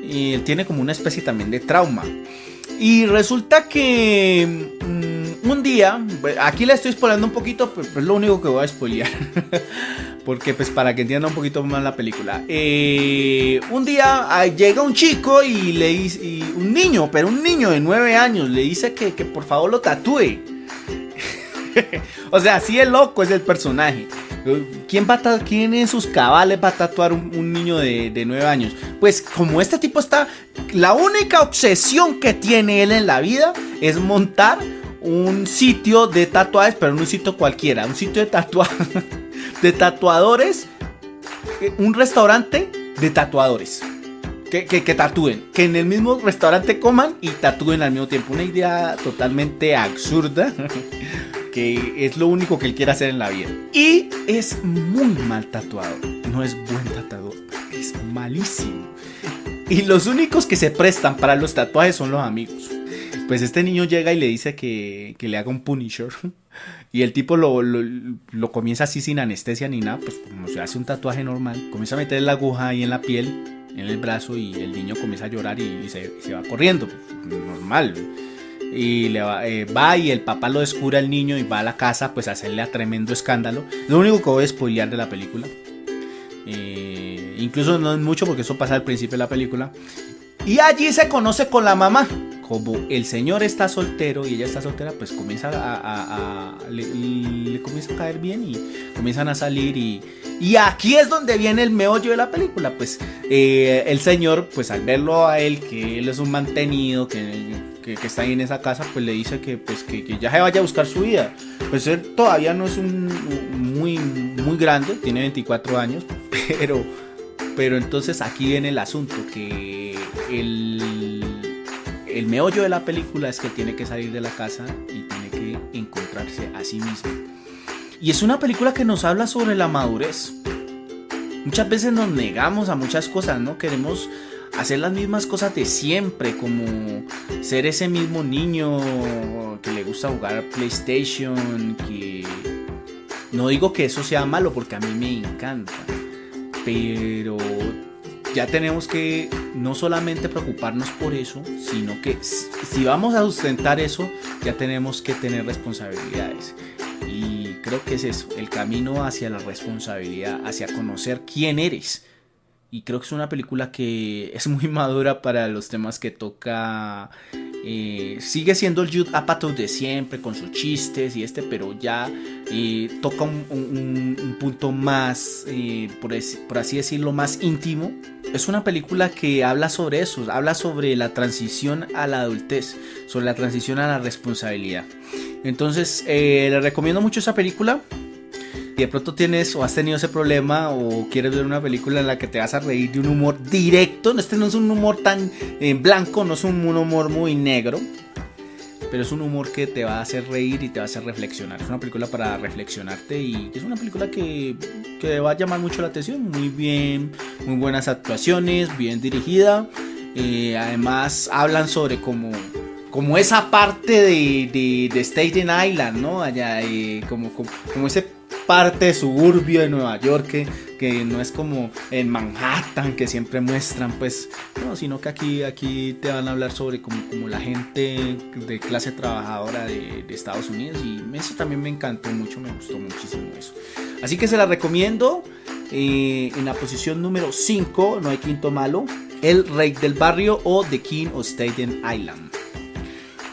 y él tiene como una especie también de trauma. Y resulta que un día, aquí le estoy spoileando un poquito, pero es lo único que voy a spoilear. Porque pues para que entiendan un poquito más la película. Un día llega un chico y le dice, un niño de 9 años, le dice que por favor lo tatúe. O sea, así es loco es el personaje. ¿Quién en sus cabales va a tatuar un niño de 9 años? Pues como este tipo está... La única obsesión que tiene él en la vida es montar un sitio de tatuajes, pero no un sitio cualquiera, un sitio de tatuadores, un restaurante de tatuadores. Que tatúen, que en el mismo restaurante coman y tatúen al mismo tiempo. Una idea totalmente absurda. Que es lo único que él quiere hacer en la vida. Y es muy mal tatuador. No es buen tatuador. Es malísimo. Y los únicos que se prestan para los tatuajes son los amigos. Pues este niño llega y le dice que le haga un Punisher. Y el tipo lo comienza así sin anestesia ni nada. Pues como se hace un tatuaje normal. Comienza a meter la aguja ahí en la piel, en el brazo. Y el niño comienza a llorar y se va corriendo. Pues, normal. Y va y el papá lo descubre al niño y va a la casa pues a hacerle a tremendo escándalo. Lo único que voy a spoilear de la película. Incluso no es mucho porque eso pasa al principio de la película. Y allí se conoce con la mamá. Como el señor está soltero y ella está soltera, pues comienza le comienza a caer bien y comienzan a salir y aquí es donde viene el meollo de la película. Pues el señor, pues al verlo a él, que él es un mantenido, que está ahí en esa casa, pues le dice que ya se vaya a buscar su vida. Pues él todavía no es muy grande, tiene 24 años, pero entonces aquí viene el asunto, que el meollo de la película es que tiene que salir de la casa y tiene que encontrarse a sí mismo. Y es una película que nos habla sobre la madurez. Muchas veces nos negamos a muchas cosas, ¿no? Queremos hacer las mismas cosas de siempre, como ser ese mismo niño que le gusta jugar PlayStation, que no digo que eso sea malo porque a mí me encanta, pero ya tenemos que no solamente preocuparnos por eso, sino que si vamos a sustentar eso, ya tenemos que tener responsabilidades. Y creo que es eso, el camino hacia la responsabilidad, hacia conocer quién eres. Y creo que es una película que es muy madura para los temas que toca. Sigue siendo el Judd Apatow de siempre, con sus chistes y pero ya toca un punto más, por así decirlo, más íntimo. Es una película que habla sobre eso, habla sobre la transición a la adultez, sobre la transición a la responsabilidad. Entonces, le recomiendo mucho esa película. Si de pronto tienes o has tenido ese problema o quieres ver una película en la que te vas a reír de un humor directo, este no es un humor tan blanco, no es un humor muy negro, pero es un humor que te va a hacer reír y te va a hacer reflexionar. Es una película para reflexionarte y es una película que va a llamar mucho la atención. Muy bien, muy buenas actuaciones, bien dirigida. Además hablan sobre como esa parte de Staten Island, ¿no? Allá, como ese parte de suburbio de Nueva York que no es como en Manhattan que siempre muestran, pues no, sino que aquí te van a hablar sobre como la gente de clase trabajadora de Estados Unidos, y eso también me encantó mucho, me gustó muchísimo eso, así que se la recomiendo. En la posición número 5, no hay quinto malo, El Rey del Barrio o The King of Staten Island.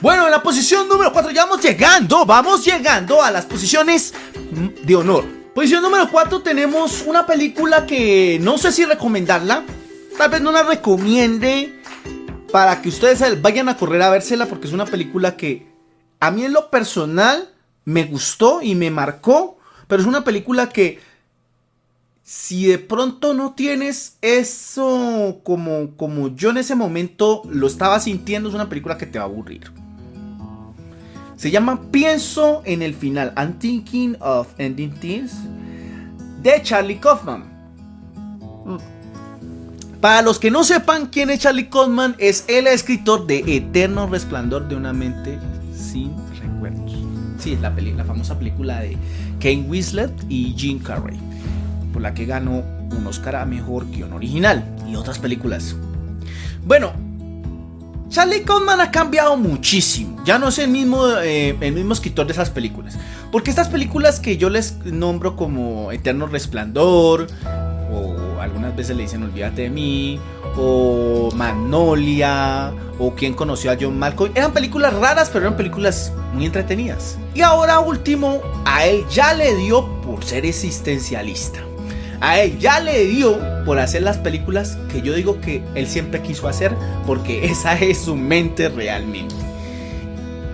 Bueno, en la posición número 4 ya vamos llegando a las posiciones de honor. Posición número 4 tenemos una película que no sé si recomendarla. Tal vez no la recomiende para que ustedes vayan a correr a vérsela, porque es una película que a mí en lo personal me gustó y me marcó. Pero es una película que si de pronto no tienes eso como yo en ese momento lo estaba sintiendo, es una película que te va a aburrir. Se llama Pienso en el final, I'm Thinking of Ending Things, de Charlie Kaufman. Para los que no sepan quién es Charlie Kaufman, es el escritor de Eterno Resplandor de una mente sin recuerdos. Sí, es la famosa película de Kate Winslet y Jim Carrey, por la que ganó un Oscar a Mejor Guión Original y otras películas. Bueno, Charlie Kaufman ha cambiado muchísimo. Ya no es el mismo escritor de esas películas. Porque estas películas que yo les nombro como Eterno Resplandor, o algunas veces le dicen Olvídate de mí, o Magnolia, o Quién conoció a John Malkovich, eran películas raras, pero eran películas muy entretenidas. Y ahora último, a él ya le dio por ser existencialista. A él ya le dio por hacer las películas que yo digo que él siempre quiso hacer, porque esa es su mente realmente.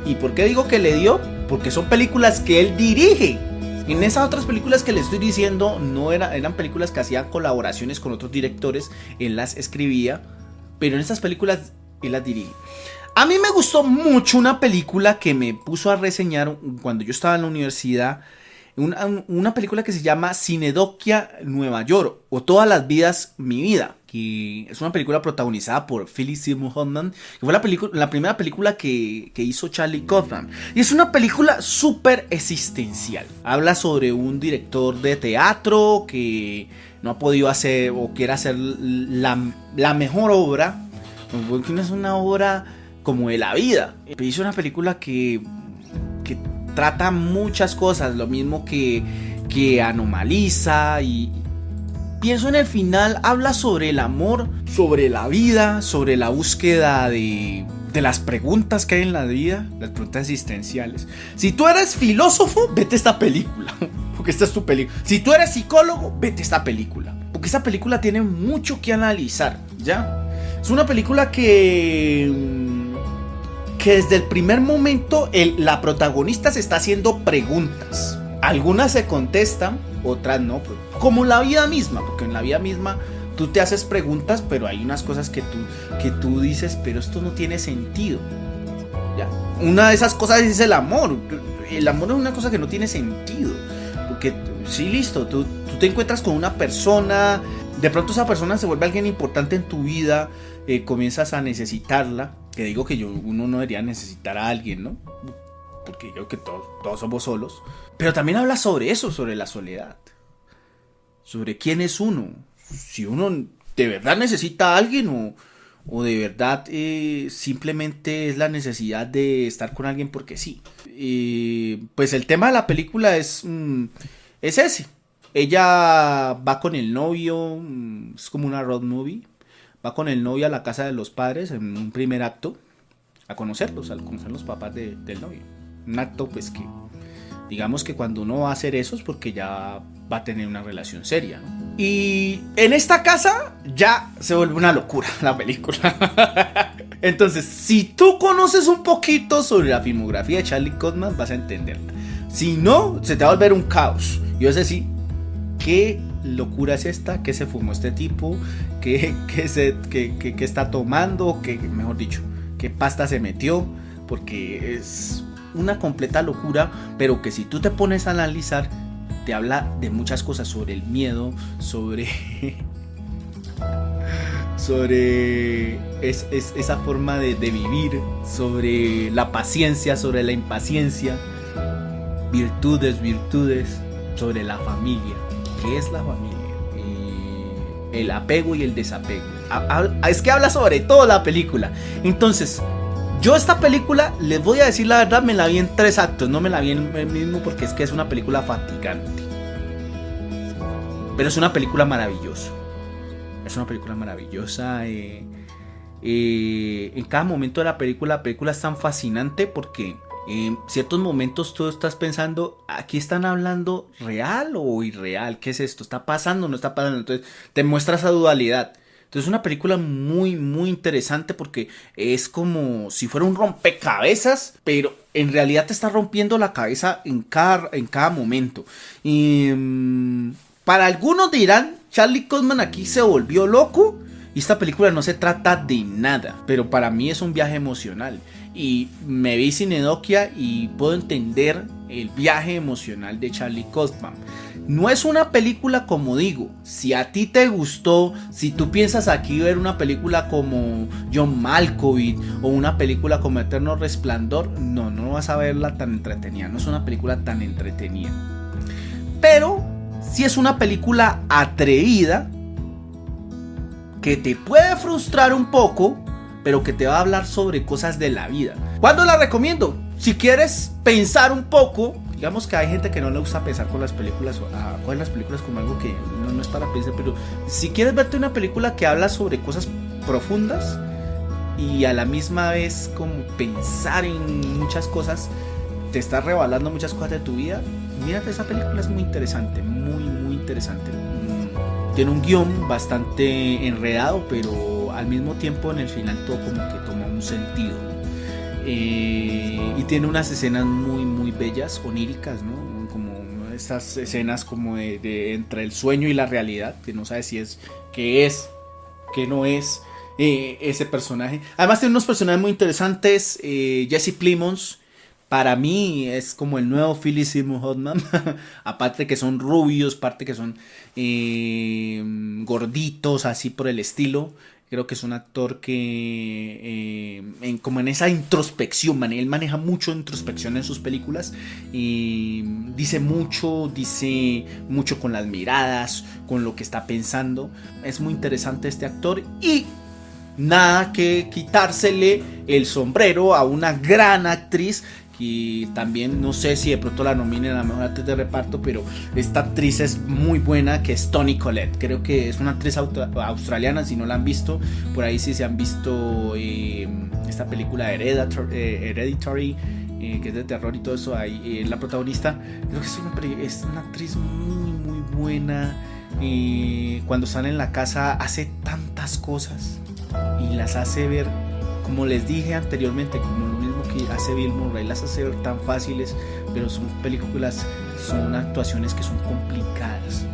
¿Y por qué digo que le dio? Porque son películas que él dirige. En esas otras películas que le estoy diciendo no eran películas que hacían colaboraciones con otros directores, él las escribía, pero en estas películas él las dirige. A mí me gustó mucho una película que me puso a reseñar cuando yo estaba en la universidad. Una película que se llama Cinedokia Nueva York, o Todas las vidas, mi vida, que es una película protagonizada por Philip Seymour Hoffman, que fue la primera película que hizo Charlie Kaufman, y es una película súper existencial. Habla sobre un director de teatro que no ha podido hacer o quiere hacer la mejor obra, porque no es una obra como de la vida. Hizo una película que trata muchas cosas, lo mismo que anomaliza, y pienso en el final, habla sobre el amor, sobre la vida, sobre la búsqueda de las preguntas que hay en la vida, las preguntas existenciales. Si tú eres filósofo, vete a esta película, porque esta es tu película. Si tú eres psicólogo, vete a esta película, porque esta película tiene mucho que analizar, ¿ya? Es una película que desde el primer momento la protagonista se está haciendo preguntas. Algunas se contestan, otras no, como la vida misma, porque en la vida misma tú te haces preguntas, pero hay unas cosas que tú dices, pero esto no tiene sentido, ¿ya? Una de esas cosas es el amor. El amor es una cosa que no tiene sentido, porque sí, listo, tú te encuentras con una persona, de pronto esa persona se vuelve alguien importante en tu vida, comienzas a necesitarla. Que digo que uno no debería necesitar a alguien, ¿no? Porque yo creo que todos somos solos. Pero también habla sobre eso, sobre la soledad. Sobre quién es uno. Si uno de verdad necesita a alguien o de verdad simplemente es la necesidad de estar con alguien porque sí. Pues el tema de la película es ese. Ella va con el novio, es como una road movie. Va con el novio a la casa de los padres en un primer acto, a conocer los papás del novio. Un acto pues que, digamos que cuando uno va a hacer eso es porque ya va a tener una relación seria, ¿no? Y en esta casa ya se vuelve una locura la película. Entonces, si tú conoces un poquito sobre la filmografía de Charlie Kaufman, vas a entenderla. Si no, se te va a volver un caos. Yo sé sí, ¿qué locura es esta? ¿Qué se fumó este tipo? ¿Qué está tomando? Mejor dicho, ¿qué pasta se metió? Porque es una completa locura, pero que si tú te pones a analizar, te habla de muchas cosas, sobre el miedo, sobre esa forma de vivir, sobre la paciencia, sobre la impaciencia, virtudes, sobre la familia. ¿Qué es la familia? El apego y el desapego. Es que habla sobre todo la película. Entonces, yo esta película, les voy a decir la verdad, me la vi en 3 actos. No me la vi en el mismo porque es que es una película fatigante. Pero es una película maravillosa. Es una película maravillosa. En cada momento de la película es tan fascinante porque en ciertos momentos tú estás pensando, ¿aquí están hablando real o irreal? ¿Qué es esto? ¿Está pasando o no está pasando? Entonces te muestra esa dualidad. Entonces es una película muy muy interesante porque es como si fuera un rompecabezas, pero en realidad te está rompiendo la cabeza en cada momento. Y para algunos dirán, Charlie Kaufman aquí se volvió loco. Y esta película no se trata de nada, pero para mí es un viaje emocional. Y me vi Cinedokia y puedo entender el viaje emocional de Charlie Kaufman. No es una película como digo, si a ti te gustó, si tú piensas aquí ver una película como John Malkovich o una película como Eterno Resplandor, no vas a verla tan entretenida, no es una película tan entretenida. Pero sí es una película atrevida que te puede frustrar un poco, pero que te va a hablar sobre cosas de la vida. ¿Cuándo la recomiendo? Si quieres pensar un poco, digamos que hay gente que no le gusta pensar con las películas, o coger las películas como algo que no es para pensar, pero si quieres verte una película que habla sobre cosas profundas y a la misma vez como pensar en muchas cosas, te está revelando muchas cosas de tu vida, mírate esa película, es muy interesante, muy interesante. Tiene un guión bastante enredado, pero al mismo tiempo en el final todo como que toma un sentido. Y tiene unas escenas muy bellas, oníricas, ¿no? Como estas escenas como de entre el sueño y la realidad, que no sabes si es, qué no es ese personaje. Además tiene unos personajes muy interesantes. Jesse Plemons, para mí es como el nuevo Philip Seymour Hoffman. Aparte que son rubios, aparte que son gorditos, así por el estilo. Creo que es un actor que como en esa introspección, él maneja mucho introspección en sus películas y dice mucho con las miradas, con lo que está pensando. Es muy interesante este actor y nada que quitársele el sombrero a una gran actriz. Y también no sé si de pronto la nominen a la mejor actriz de reparto, pero esta actriz es muy buena, que es Toni Collette. Creo que es una actriz australiana, si no la han visto, por ahí sí se han visto esta película Hereditary, que es de terror y todo eso, ahí la protagonista. Creo que es una actriz muy buena. Cuando sale en la casa hace tantas cosas y las hace ver, como les dije anteriormente, como lo mismo que hace Bill Murray, las hace ver tan fáciles, pero son películas, son actuaciones que son complicadas.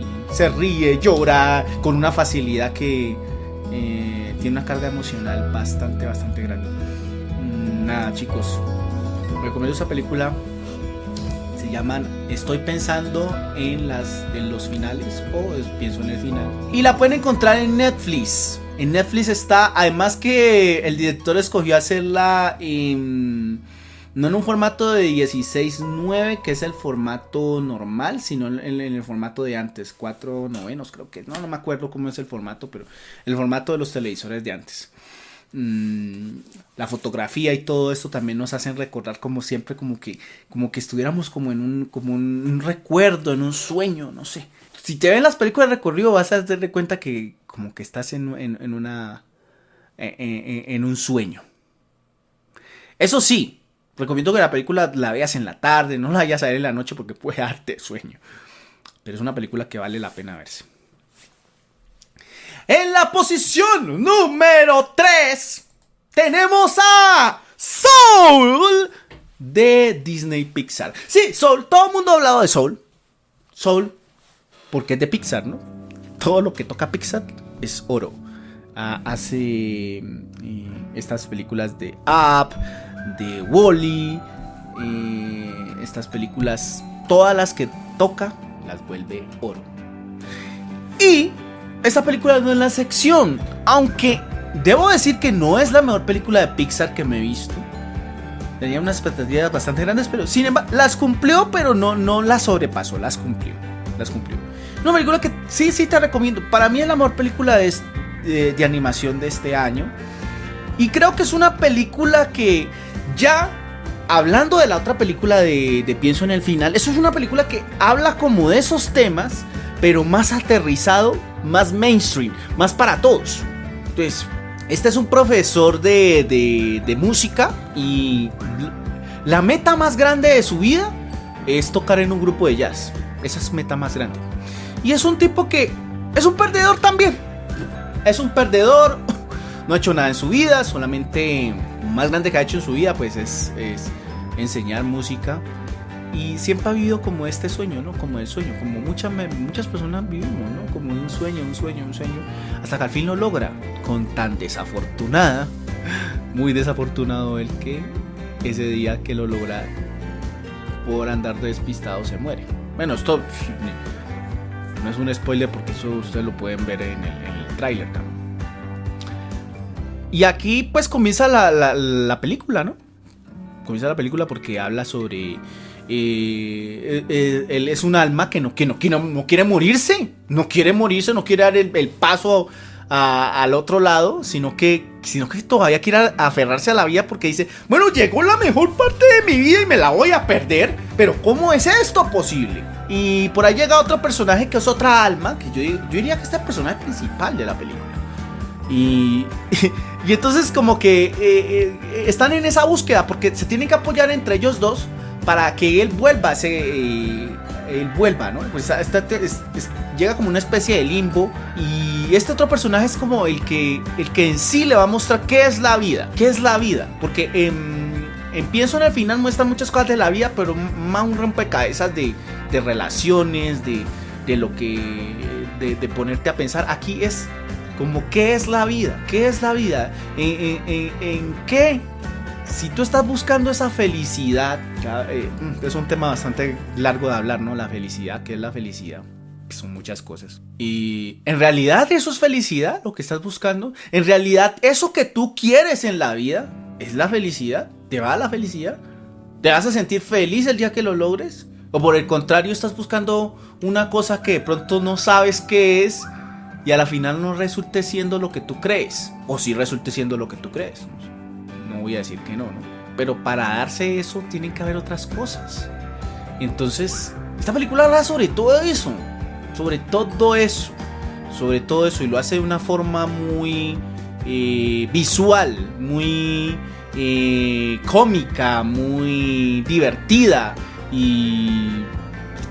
Y se ríe, llora con una facilidad que tiene una carga emocional bastante grande. Nada, chicos, recomiendo esa película. Se llaman Estoy pensando en los finales, o pienso en el final, y la pueden encontrar en Netflix. En Netflix está, además que el director escogió hacerla no en un formato de 16:9, que es el formato normal, sino en el formato de antes, 4:9, creo que, no me acuerdo cómo es el formato, pero el formato de los televisores de antes. La fotografía y todo esto también nos hacen recordar como siempre, como que estuviéramos como en un recuerdo, en un sueño, no sé. Si te ven las películas de recorrido vas a darte cuenta que como que estás en un sueño. Eso sí, recomiendo que la película la veas en la tarde, no la vayas a ver en la noche porque puede darte sueño. Pero es una película que vale la pena verse. En la posición número 3 tenemos a Soul de Disney Pixar. Sí, Soul, todo el mundo ha hablado de Soul. Soul, porque es de Pixar, ¿no? Todo lo que toca Pixar es oro. Hace estas películas de Up, de Wall-E, estas películas, todas las que toca las vuelve oro. Y esta película no es la sección, aunque debo decir que no es la mejor película de Pixar que me he visto. Tenía unas expectativas bastante grandes, pero sin embargo las cumplió, pero no las sobrepasó, las cumplió. Una película que sí te recomiendo. Para mí es la mejor película de animación de este año. Y creo que es una película que ya, hablando de la otra película de Pienso en el final, eso es una película que habla como de esos temas, pero más aterrizado, más mainstream, más para todos. Entonces, este es un profesor de música y la meta más grande de su vida es tocar en un grupo de jazz. Esa es su meta más grande. Y es un tipo que es un perdedor también. Es un perdedor, no ha hecho nada en su vida, solamente lo más grande que ha hecho en su vida pues es enseñar música. Y siempre ha vivido como este sueño, ¿no? Como el sueño, como muchas personas vivimos, ¿no? Como un sueño, hasta que al fin lo logra. Con tan desafortunada, muy desafortunado el que ese día que lo logra, por andar despistado, se muere. Bueno, esto no es un spoiler porque eso ustedes lo pueden ver en el tráiler también. Y aquí pues comienza la película, ¿no? Comienza la película porque habla sobre... él es un alma que no quiere morirse, no quiere dar el paso al otro lado, sino que todavía quiere aferrarse a la vida porque dice, bueno, llegó la mejor parte de mi vida y me la voy a perder, pero ¿cómo es esto posible? Y por ahí llega otro personaje que es otra alma, que yo diría que es el personaje principal de la película. Y entonces como que están en esa búsqueda porque se tienen que apoyar entre ellos dos para que él vuelva, ¿no? Pues llega como una especie de limbo y este otro personaje es como el que en sí le va a mostrar qué es la vida, porque empiezo en el final muestra muchas cosas de la vida, pero más un rompecabezas de relaciones, de lo que de ponerte a pensar. Aquí es como qué es la vida, en qué. Si tú estás buscando esa felicidad, es un tema bastante largo de hablar, ¿no? La felicidad, ¿qué es la felicidad? Son muchas cosas. Y en realidad eso es felicidad, lo que estás buscando. En realidad eso que tú quieres en la vida es la felicidad. ¿Te va a la felicidad? ¿Te vas a sentir feliz el día que lo logres? ¿O por el contrario estás buscando una cosa que de pronto no sabes qué es y a la final no resulte siendo lo que tú crees? O sí resulte siendo lo que tú crees. No voy a decir que no, pero para darse eso tienen que haber otras cosas. Entonces, esta película habla sobre todo eso, y lo hace de una forma muy visual, muy cómica, muy divertida, y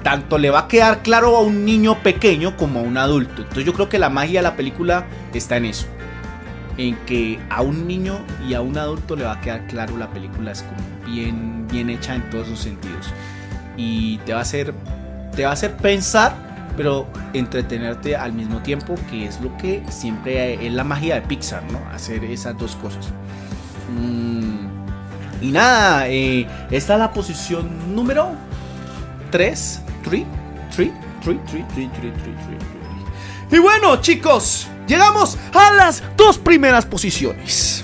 tanto le va a quedar claro a un niño pequeño como a un adulto. Entonces yo creo que la magia de la película está en eso, en que a un niño y a un adulto le va a quedar claro. La película es como bien hecha en todos sus sentidos y te va a hacer pensar, pero entretenerte al mismo tiempo, que es lo que siempre es la magia de Pixar, ¿no? Hacer esas dos cosas. Y nada, esta es la posición número 3. Y bueno, chicos, llegamos a las dos primeras posiciones.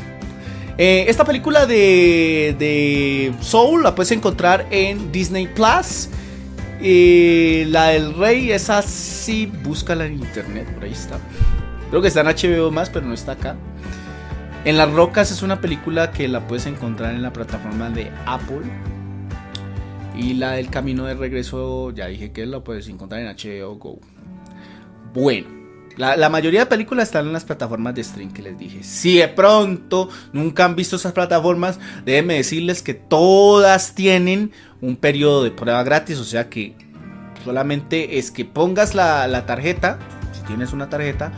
Esta película de Soul la puedes encontrar en Disney Plus. La del Rey, esa sí, búscala en internet, por ahí está. Creo que está en HBO más, pero no está acá. En las Rocas es una película que la puedes encontrar en la plataforma de Apple. Y la del Camino de Regreso, ya dije que la puedes encontrar en HBO Go. Bueno, la mayoría de películas están en las plataformas de stream que les dije. Si de pronto nunca han visto esas plataformas, déjenme decirles que todas tienen un periodo de prueba gratis. O sea que solamente es que pongas la tarjeta, si tienes una tarjeta,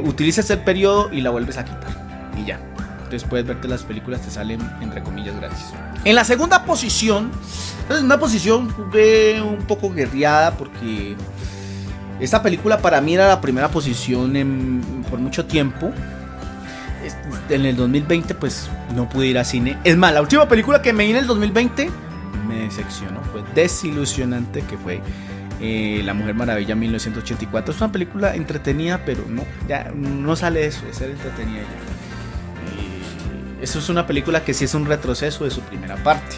utilices el periodo y la vuelves a quitar. Y ya. Entonces puedes verte las películas, te salen entre comillas gratis. En la segunda posición, es una posición un poco guerreada, porque esta película para mí era la primera posición por mucho tiempo. En el 2020 pues no pude ir a cine. Es más, la última película que me vi en el 2020 me decepcionó, fue desilusionante, que fue La Mujer Maravilla 1984. Es una película entretenida, pero ya no sale eso de ser entretenida ya. Eso es una película que sí es un retroceso de su primera parte.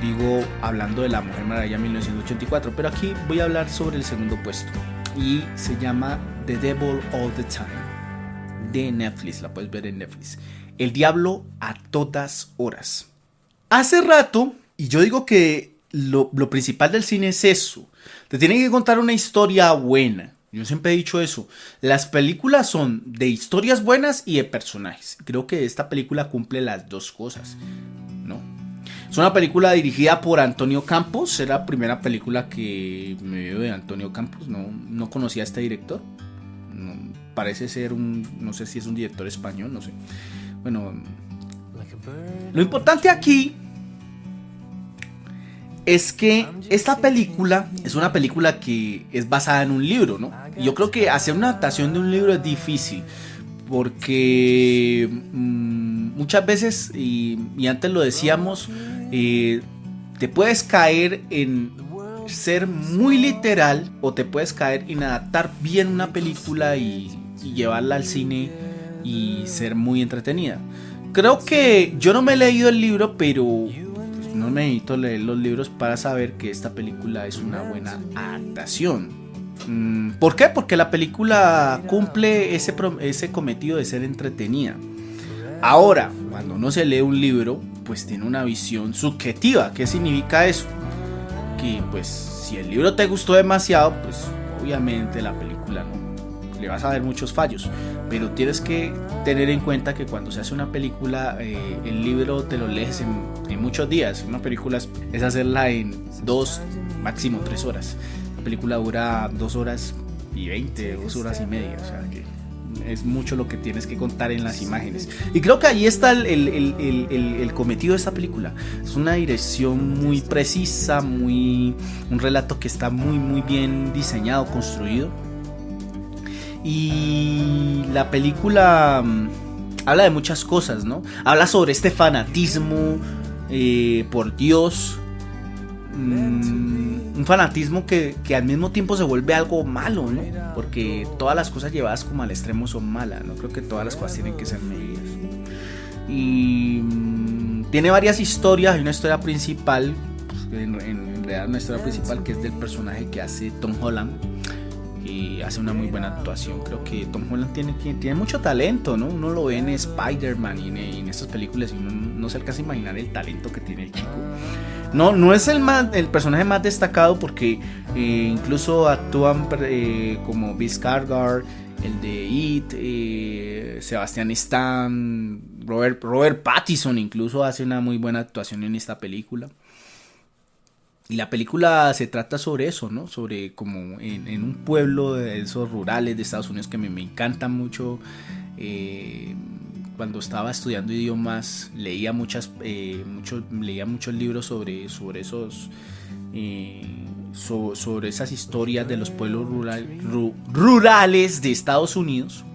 Digo, hablando de La Mujer Maravilla 1984, pero aquí voy a hablar sobre el segundo puesto. Y se llama The Devil All the Time, de Netflix, la puedes ver en Netflix. El diablo a todas horas. Hace rato, y yo digo que lo principal del cine es eso. Te tienen que contar una historia buena. Yo siempre he dicho eso. Las películas son de historias buenas y de personajes. Creo que esta película cumple las dos cosas, ¿no? Es una película dirigida por Antonio Campos. Era la primera película que me veo de Antonio Campos. No conocía a este director. Parece ser no sé si es un director español, no sé. Bueno, lo importante aquí es que esta película es una película que es basada en un libro, ¿no? Y yo creo que hacer una adaptación de un libro es difícil, porque muchas veces, y antes lo decíamos, te puedes caer en ser muy literal, o te puedes caer en adaptar bien una película y llevarla al cine y ser muy entretenida. Creo que yo no me he leído el libro, pero no necesito leer los libros para saber que esta película es una buena adaptación. ¿Por qué? Porque la película cumple ese cometido de ser entretenida. Ahora, cuando uno se lee un libro, pues tiene una visión subjetiva. ¿Qué significa eso? Que pues si el libro te gustó demasiado, pues obviamente la película no, le vas a ver muchos fallos. Pero tienes que tener en cuenta que cuando se hace una película, el libro te lo lees en muchos días. Una película es hacerla en 2, máximo 3 horas. La película dura 2 horas y 20, 2 horas y media. O sea que es mucho lo que tienes que contar en las imágenes. Y creo que ahí está el cometido de esta película. Es una dirección muy precisa, un relato que está muy bien diseñado, construido. Y la película habla de muchas cosas, ¿no? Habla sobre este fanatismo por Dios. Un fanatismo que al mismo tiempo se vuelve algo malo, ¿no? Porque todas las cosas llevadas como al extremo son malas. No creo que todas las cosas tienen que ser medidas. Y tiene varias historias. Hay una historia principal, en realidad una historia principal, que es del personaje que hace Tom Holland. Y hace una muy buena actuación. Creo que Tom Holland tiene mucho talento, ¿no? Uno lo ve en Spider-Man y en estas películas y uno no se alcanza a imaginar el talento que tiene el chico. No es el personaje más destacado porque incluso actúan como Bill Skarsgård, el de It, Sebastian Stan, Robert Pattinson incluso hace una muy buena actuación en esta película. Y la película se trata sobre eso, ¿no? Sobre como en un pueblo de esos rurales de Estados Unidos que me encantan mucho. Cuando estaba estudiando idiomas leía muchos libros sobre esos sobre esas historias de los pueblos rurales de Estados Unidos.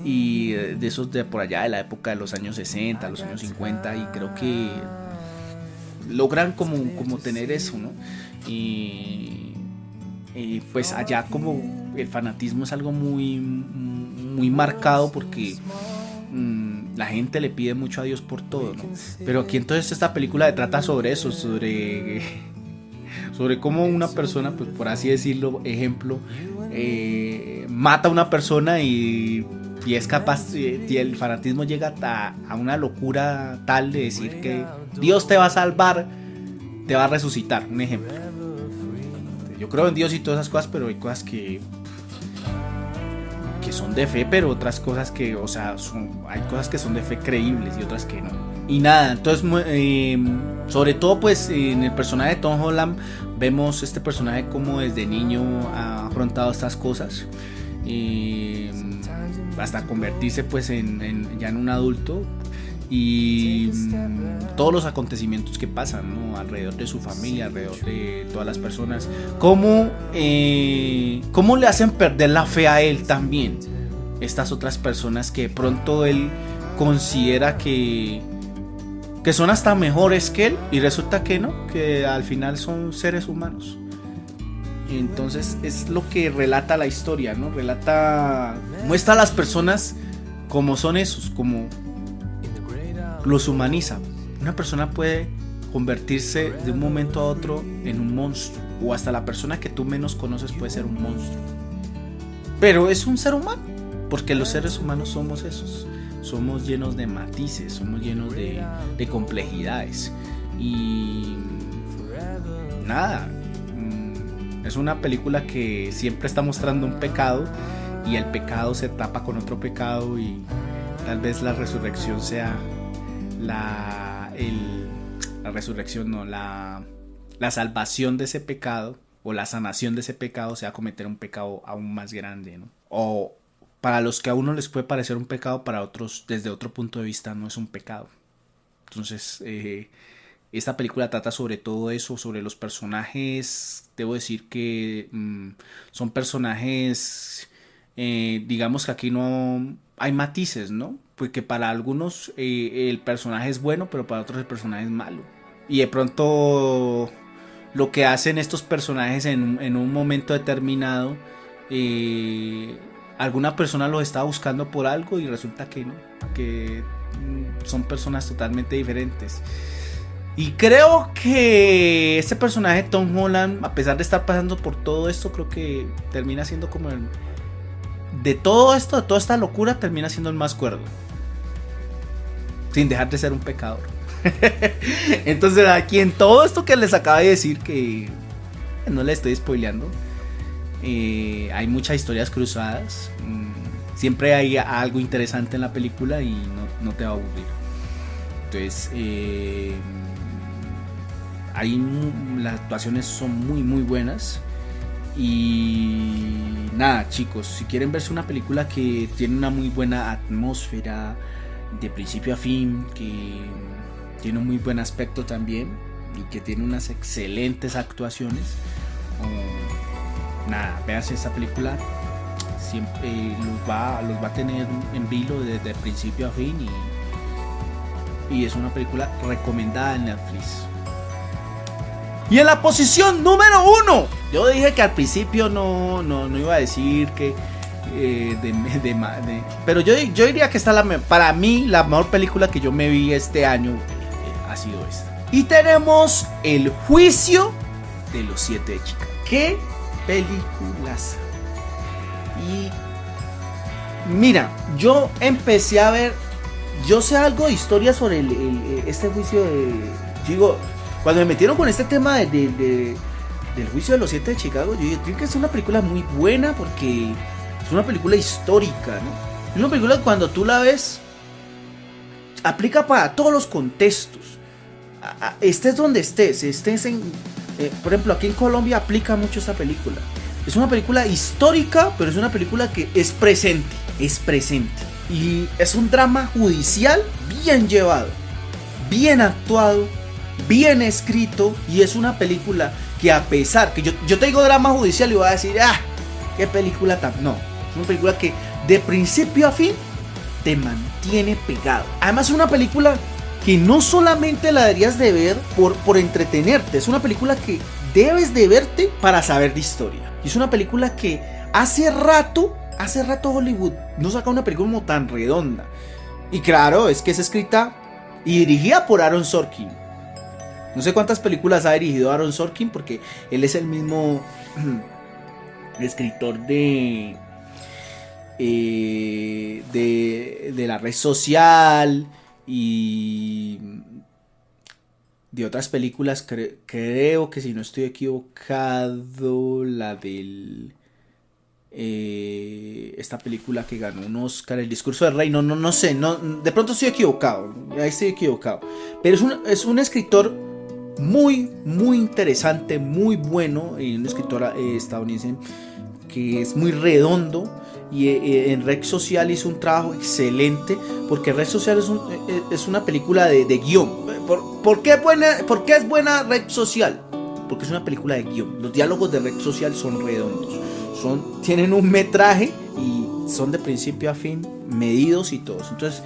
Y de esos de por allá de la época de los años 60, los años 50, y creo que logran como tener eso, ¿no? Y pues allá como el fanatismo es algo muy marcado porque la gente le pide mucho a Dios por todo, ¿no? Pero aquí entonces esta película trata sobre eso, sobre cómo una persona, pues por así decirlo, ejemplo, mata a una persona y es capaz, y el fanatismo llega a una locura tal de decir que Dios te va a salvar, te va a resucitar, un ejemplo. Yo creo en Dios y todas esas cosas, pero hay cosas que son de fe, pero otras cosas que, o sea, hay cosas que son de fe creíbles y otras que no. Y nada, entonces sobre todo pues en el personaje de Tom Holland vemos este personaje como desde niño ha afrontado estas cosas hasta convertirse pues ya en un adulto, y todos los acontecimientos que pasan, ¿no? Alrededor de su familia, alrededor de todas las personas, cómo le hacen perder la fe a él también estas otras personas que de pronto él considera que son hasta mejores que él, y resulta que no, que al final son seres humanos. Entonces es lo que relata la historia, ¿no? Muestra a las personas como son esos, como los humaniza. Una persona puede convertirse de un momento a otro en un monstruo, o hasta la persona que tú menos conoces puede ser un monstruo, pero es un ser humano, porque los seres humanos somos esos, somos llenos de matices, somos llenos de complejidades. Y nada, es una película que siempre está mostrando un pecado, y el pecado se tapa con otro pecado, y tal vez la resurrección sea la salvación de ese pecado, o la sanación de ese pecado sea cometer un pecado aún más grande, ¿no? O para los que a uno les puede parecer un pecado, para otros desde otro punto de vista no es un pecado. Entonces esta película trata sobre todo eso, sobre los personajes. Debo decir que son personajes, digamos que aquí no hay matices, ¿no? Porque para algunos el personaje es bueno, pero para otros el personaje es malo. Y de pronto lo que hacen estos personajes en un momento determinado, alguna persona los está buscando por algo y resulta que no, que son personas totalmente diferentes. Y creo que este personaje Tom Holland, a pesar de estar pasando por todo esto, creo que termina siendo como el... De todo esto, de toda esta locura, termina siendo el más cuerdo. Sin dejar de ser un pecador. Entonces aquí en todo esto que les acabo de decir, que no le estoy spoileando, hay muchas historias cruzadas. Siempre hay algo interesante en la película y no te va a aburrir. Entonces las actuaciones son muy muy buenas. Y nada, chicos, si quieren verse una película que tiene una muy buena atmósfera de principio a fin, que tiene un muy buen aspecto también y que tiene unas excelentes actuaciones, nada, véanse esta película. Siempre los va a tener en vilo desde principio a fin, y es una película recomendada en Netflix. Y en la posición número 1, yo dije que al principio no iba a decir que pero yo diría que para mí la mejor película que yo me vi este año ha sido esta. Y tenemos El Juicio de los 7 de Chicago. ¡Qué películas! Y mira, yo empecé a ver, yo sé algo de historia sobre este juicio de... Digo, cuando me metieron con este tema del Juicio de los 7 de Chicago, yo creo que es una película muy buena porque es una película histórica, ¿no? Es una película que cuando tú la ves aplica para todos los contextos. Estés donde estés en... por ejemplo, aquí en Colombia aplica mucho esta película. Es una película histórica, pero es una película que es presente. Y es un drama judicial bien llevado, bien actuado, bien escrito. Y es una película que, a pesar que yo te digo drama judicial y voy a decir, qué película tan... No, es una película que de principio a fin te mantiene pegado. Además es una película que no solamente la deberías de ver por entretenerte. Es una película que debes de verte para saber de historia. Y es una película que hace rato Hollywood no saca una película como tan redonda. Y claro, es que es escrita y dirigida por Aaron Sorkin. No sé cuántas películas ha dirigido Aaron Sorkin, porque él es el mismo escritor de La Red Social y de otras películas. Creo que, si no estoy equivocado, la del esta película que ganó un Oscar, El Discurso del Rey. No sé, de pronto estoy equivocado, pero es un escritor muy muy interesante, muy bueno, y un escritor estadounidense que es muy redondo. Y en Red Social hizo un trabajo excelente, porque Red Social es una película de guión. ¿Por qué es buena Red Social? Porque es una película de guión. Los diálogos de Red Social son redondos, tienen un metraje y son de principio a fin medidos y todos. Entonces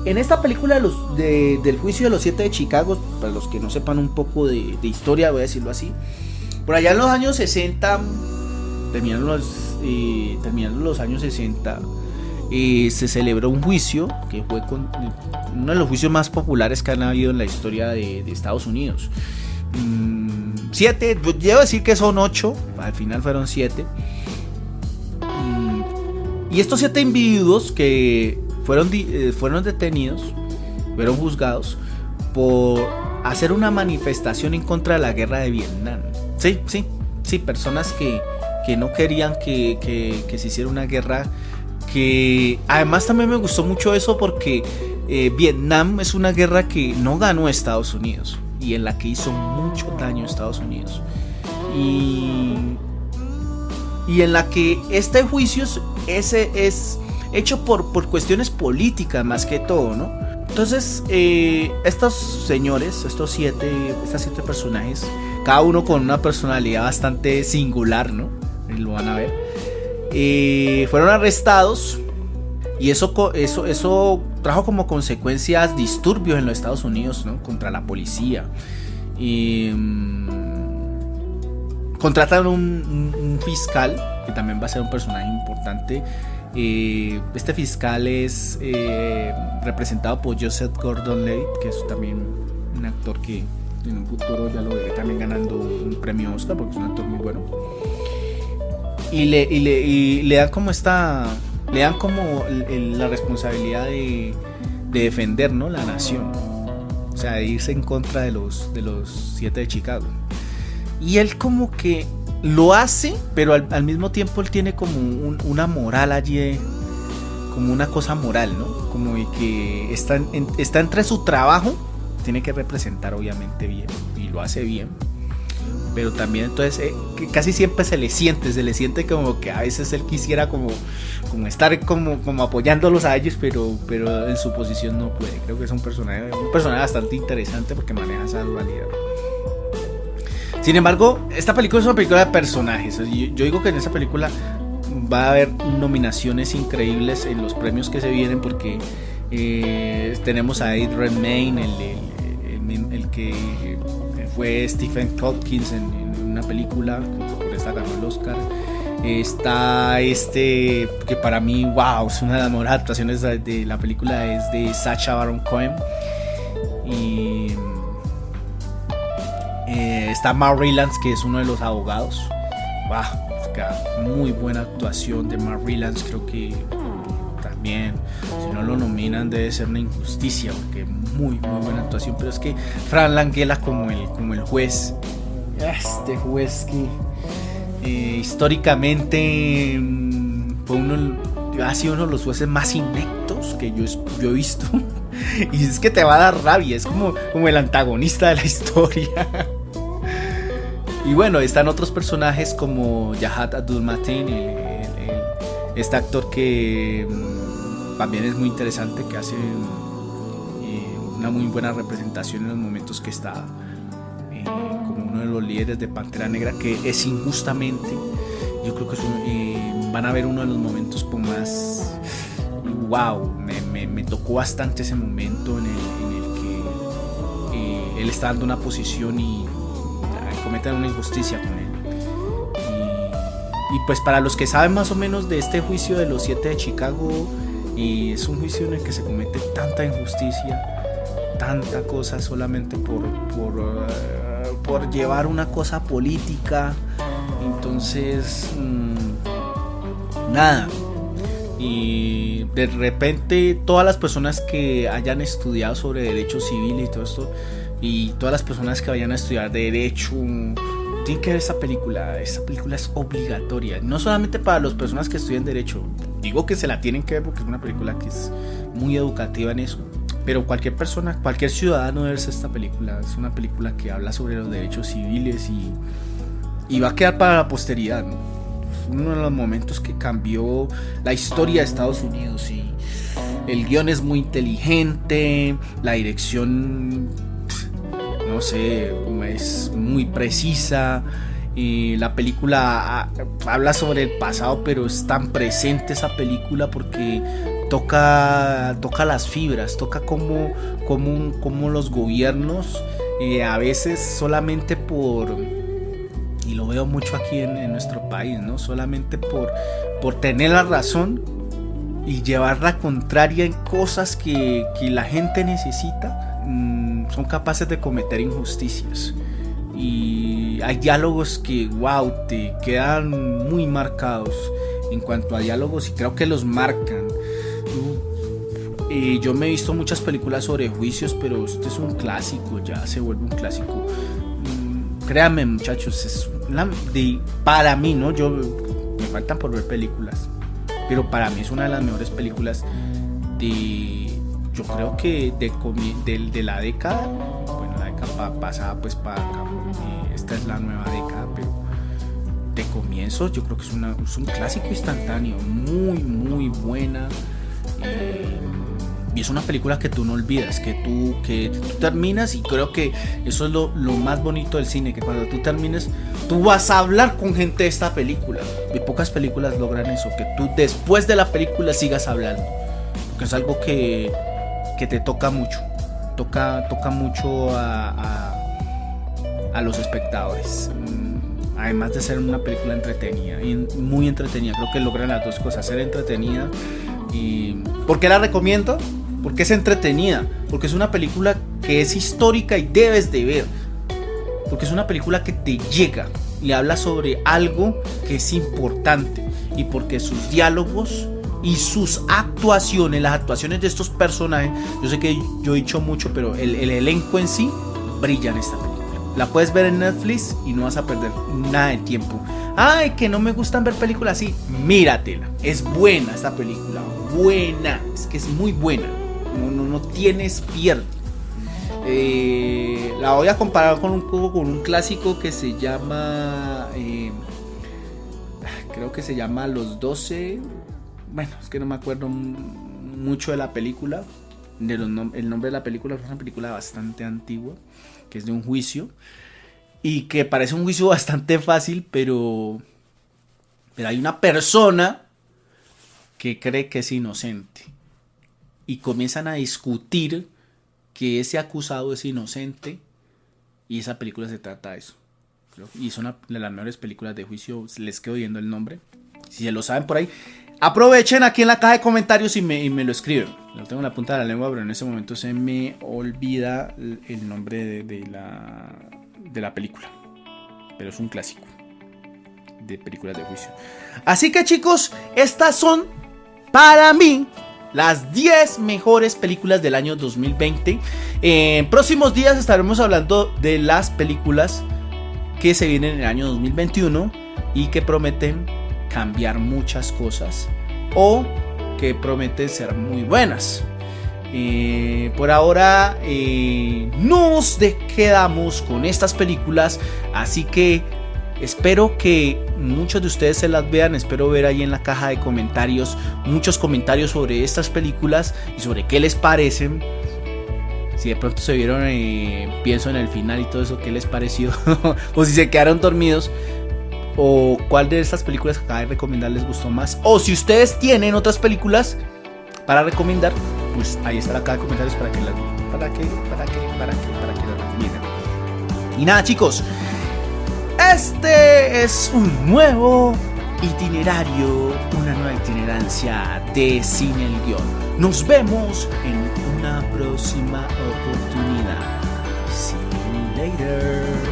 en esta película del Juicio de los 7 de Chicago, para los que no sepan un poco de historia, voy a decirlo así, por allá en los años 60, terminando los años 60, se celebró un juicio que fue uno de los juicios más populares que han habido en la historia de Estados Unidos. 7, debo decir que son 8, al final fueron 7. Y estos 7 individuos que fueron detenidos, fueron juzgados por hacer una manifestación en contra de la guerra de Vietnam. Sí, personas que no querían que se hiciera una guerra. Que además también me gustó mucho eso, porque Vietnam es una guerra que no ganó Estados Unidos y en la que hizo mucho daño a Estados Unidos, y en la que este juicio es hecho por cuestiones políticas más que todo, ¿no? Entonces estos señores, estas 7 personajes, cada uno con una personalidad bastante singular, ¿no? Lo van a ver. Fueron arrestados, y eso trajo como consecuencias disturbios en los Estados Unidos, ¿no? Contra la policía. Contratan un fiscal, que también va a ser un personaje importante, Este fiscal es representado por Joseph Gordon-Levitt, que es también un actor que en un futuro ya lo veré también ganando un premio Oscar porque es un actor muy bueno. Y le dan como la responsabilidad de defender, ¿no?, la nación, o sea, de irse en contra de los 7 de Chicago. Y él como que lo hace, pero al mismo tiempo él tiene como una moral allí, como una cosa moral, ¿no? Como de que está entre su trabajo, tiene que representar obviamente bien, y lo hace bien, pero también entonces que casi siempre se le siente como que a veces él quisiera como estar como apoyándolos a ellos, pero en su posición no puede. Creo que es un personaje bastante interesante porque maneja esa dualidad. Sin embargo, esta película es una película de personajes. Yo digo que en esta película va a haber nominaciones increíbles en los premios que se vienen, porque tenemos a Ed Redmayne, el que fue Stephen Hopkins en una película, por esta ganó el Oscar. Está que para mí, wow, es una de las mejores actuaciones de la película, es de Sacha Baron Cohen. Y está Mark Rylance, que es uno de los abogados. Wow, muy buena actuación de Mark Rylance. Creo que también, si no lo nominan, debe ser una injusticia, porque muy buena actuación. Pero es que Frank Langella como el juez, este juez que históricamente ha sido uno de los jueces más ineptos que yo he visto. Y es que te va a dar rabia, es como el antagonista de la historia. Y bueno, están otros personajes como Yahya Abdul-Mateen, este actor que también es muy interesante, que hace una muy buena representación en los momentos que está como uno de los líderes de Pantera Negra, que es injustamente, yo creo que van a ver uno de los momentos con más wow, me tocó bastante ese momento en el que él está dando una posición y cometen una injusticia con él. Y pues para los que saben más o menos de este juicio de los 7 de Chicago, es un juicio en el que se comete tanta injusticia, tanta cosa solamente por llevar una cosa política. Entonces nada, y de repente todas las personas que hayan estudiado sobre derecho civil y todo esto, y todas las personas que vayan a estudiar derecho, tienen que ver esta película. Esta película es obligatoria, no solamente para las personas que estudian derecho, digo que se la tienen que ver porque es una película que es muy educativa en eso, pero cualquier persona, cualquier ciudadano debe ver esta película. Es una película que habla sobre los derechos civiles y va a quedar para la posteridad, ¿no? Uno de los momentos que cambió la historia de Estados Unidos, y el guión es muy inteligente, la dirección, no sé, es muy precisa, y la película habla sobre el pasado, pero es tan presente esa película porque toca las fibras, toca como los gobiernos a veces solamente y lo veo mucho aquí en nuestro país, ¿no? Solamente por tener la razón y llevar la contraria en cosas que la gente necesita, son capaces de cometer injusticias. Y hay diálogos que, wow, te quedan muy marcados en cuanto a diálogos, y creo que los marcan. Yo me he visto muchas películas sobre juicios, pero este es un clásico, ya se vuelve un clásico. Créanme, muchachos, para mí, ¿no? Me faltan por ver películas, pero para mí es una de las mejores películas yo creo que de la década. Bueno, la década pasada, pues para acá, esta es la nueva década, pero de comienzos yo creo que es un clásico instantáneo, muy buena. Y es una película que tú no olvidas, que tú terminas, y creo que eso es lo más bonito del cine, que cuando tú termines, tú vas a hablar con gente de esta película. Y pocas películas logran eso, que tú después de la película sigas hablando, porque es algo que te toca mucho, toca mucho a los espectadores. además de ser una película entretenida, y muy entretenida, creo que logran las dos cosas, ser entretenida y... ¿Por qué la recomiendo? Porque es entretenida, porque es una película que es histórica y debes de ver, porque es una película que te llega y habla sobre algo que es importante, y porque sus diálogos y sus actuaciones, las actuaciones de estos personajes, yo sé que yo he dicho mucho, pero el elenco en sí brilla en esta película. La puedes ver en Netflix y no vas a perder nada de tiempo. Ay, que no me gustan ver películas así, míratela, es buena esta película, buena, es que es muy buena, no tienes pierde. La voy a comparar con un clásico que se llama creo que se llama Los 12. Bueno, es que no me acuerdo mucho de la película, el nombre de la película. Es una película bastante antigua, que es de un juicio, y que parece un juicio bastante fácil, pero hay una persona que cree que es inocente, y comienzan a discutir que ese acusado es inocente, y esa película se trata de eso. Y es una de las mejores películas de juicio. Les quedo viendo el nombre, si se lo saben por ahí, aprovechen aquí en la caja de comentarios y me lo escriben. Lo tengo en la punta de la lengua, pero en ese momento se me olvida el nombre de la película, pero es un clásico de películas de juicio. Así que, chicos, estas son para mí las 10 mejores películas del año 2020. En próximos días estaremos hablando de las películas que se vienen en el año 2021 y que prometen cambiar muchas cosas o que prometen ser muy buenas. Por ahora nos quedamos con estas películas, así que espero que muchos de ustedes se las vean. Espero ver ahí en la caja de comentarios muchos comentarios sobre estas películas y sobre qué les parecen. Si de pronto se vieron, pienso en el final y todo eso, qué les pareció o si se quedaron dormidos, o cuál de estas películas que acabo de recomendar les gustó más, o si ustedes tienen otras películas para recomendar, pues ahí está la caja de comentarios para que las recomienden. Y nada, chicos, este es un nuevo itinerario, una nueva itinerancia de Cine el Guión. Nos vemos en una próxima oportunidad. See you later.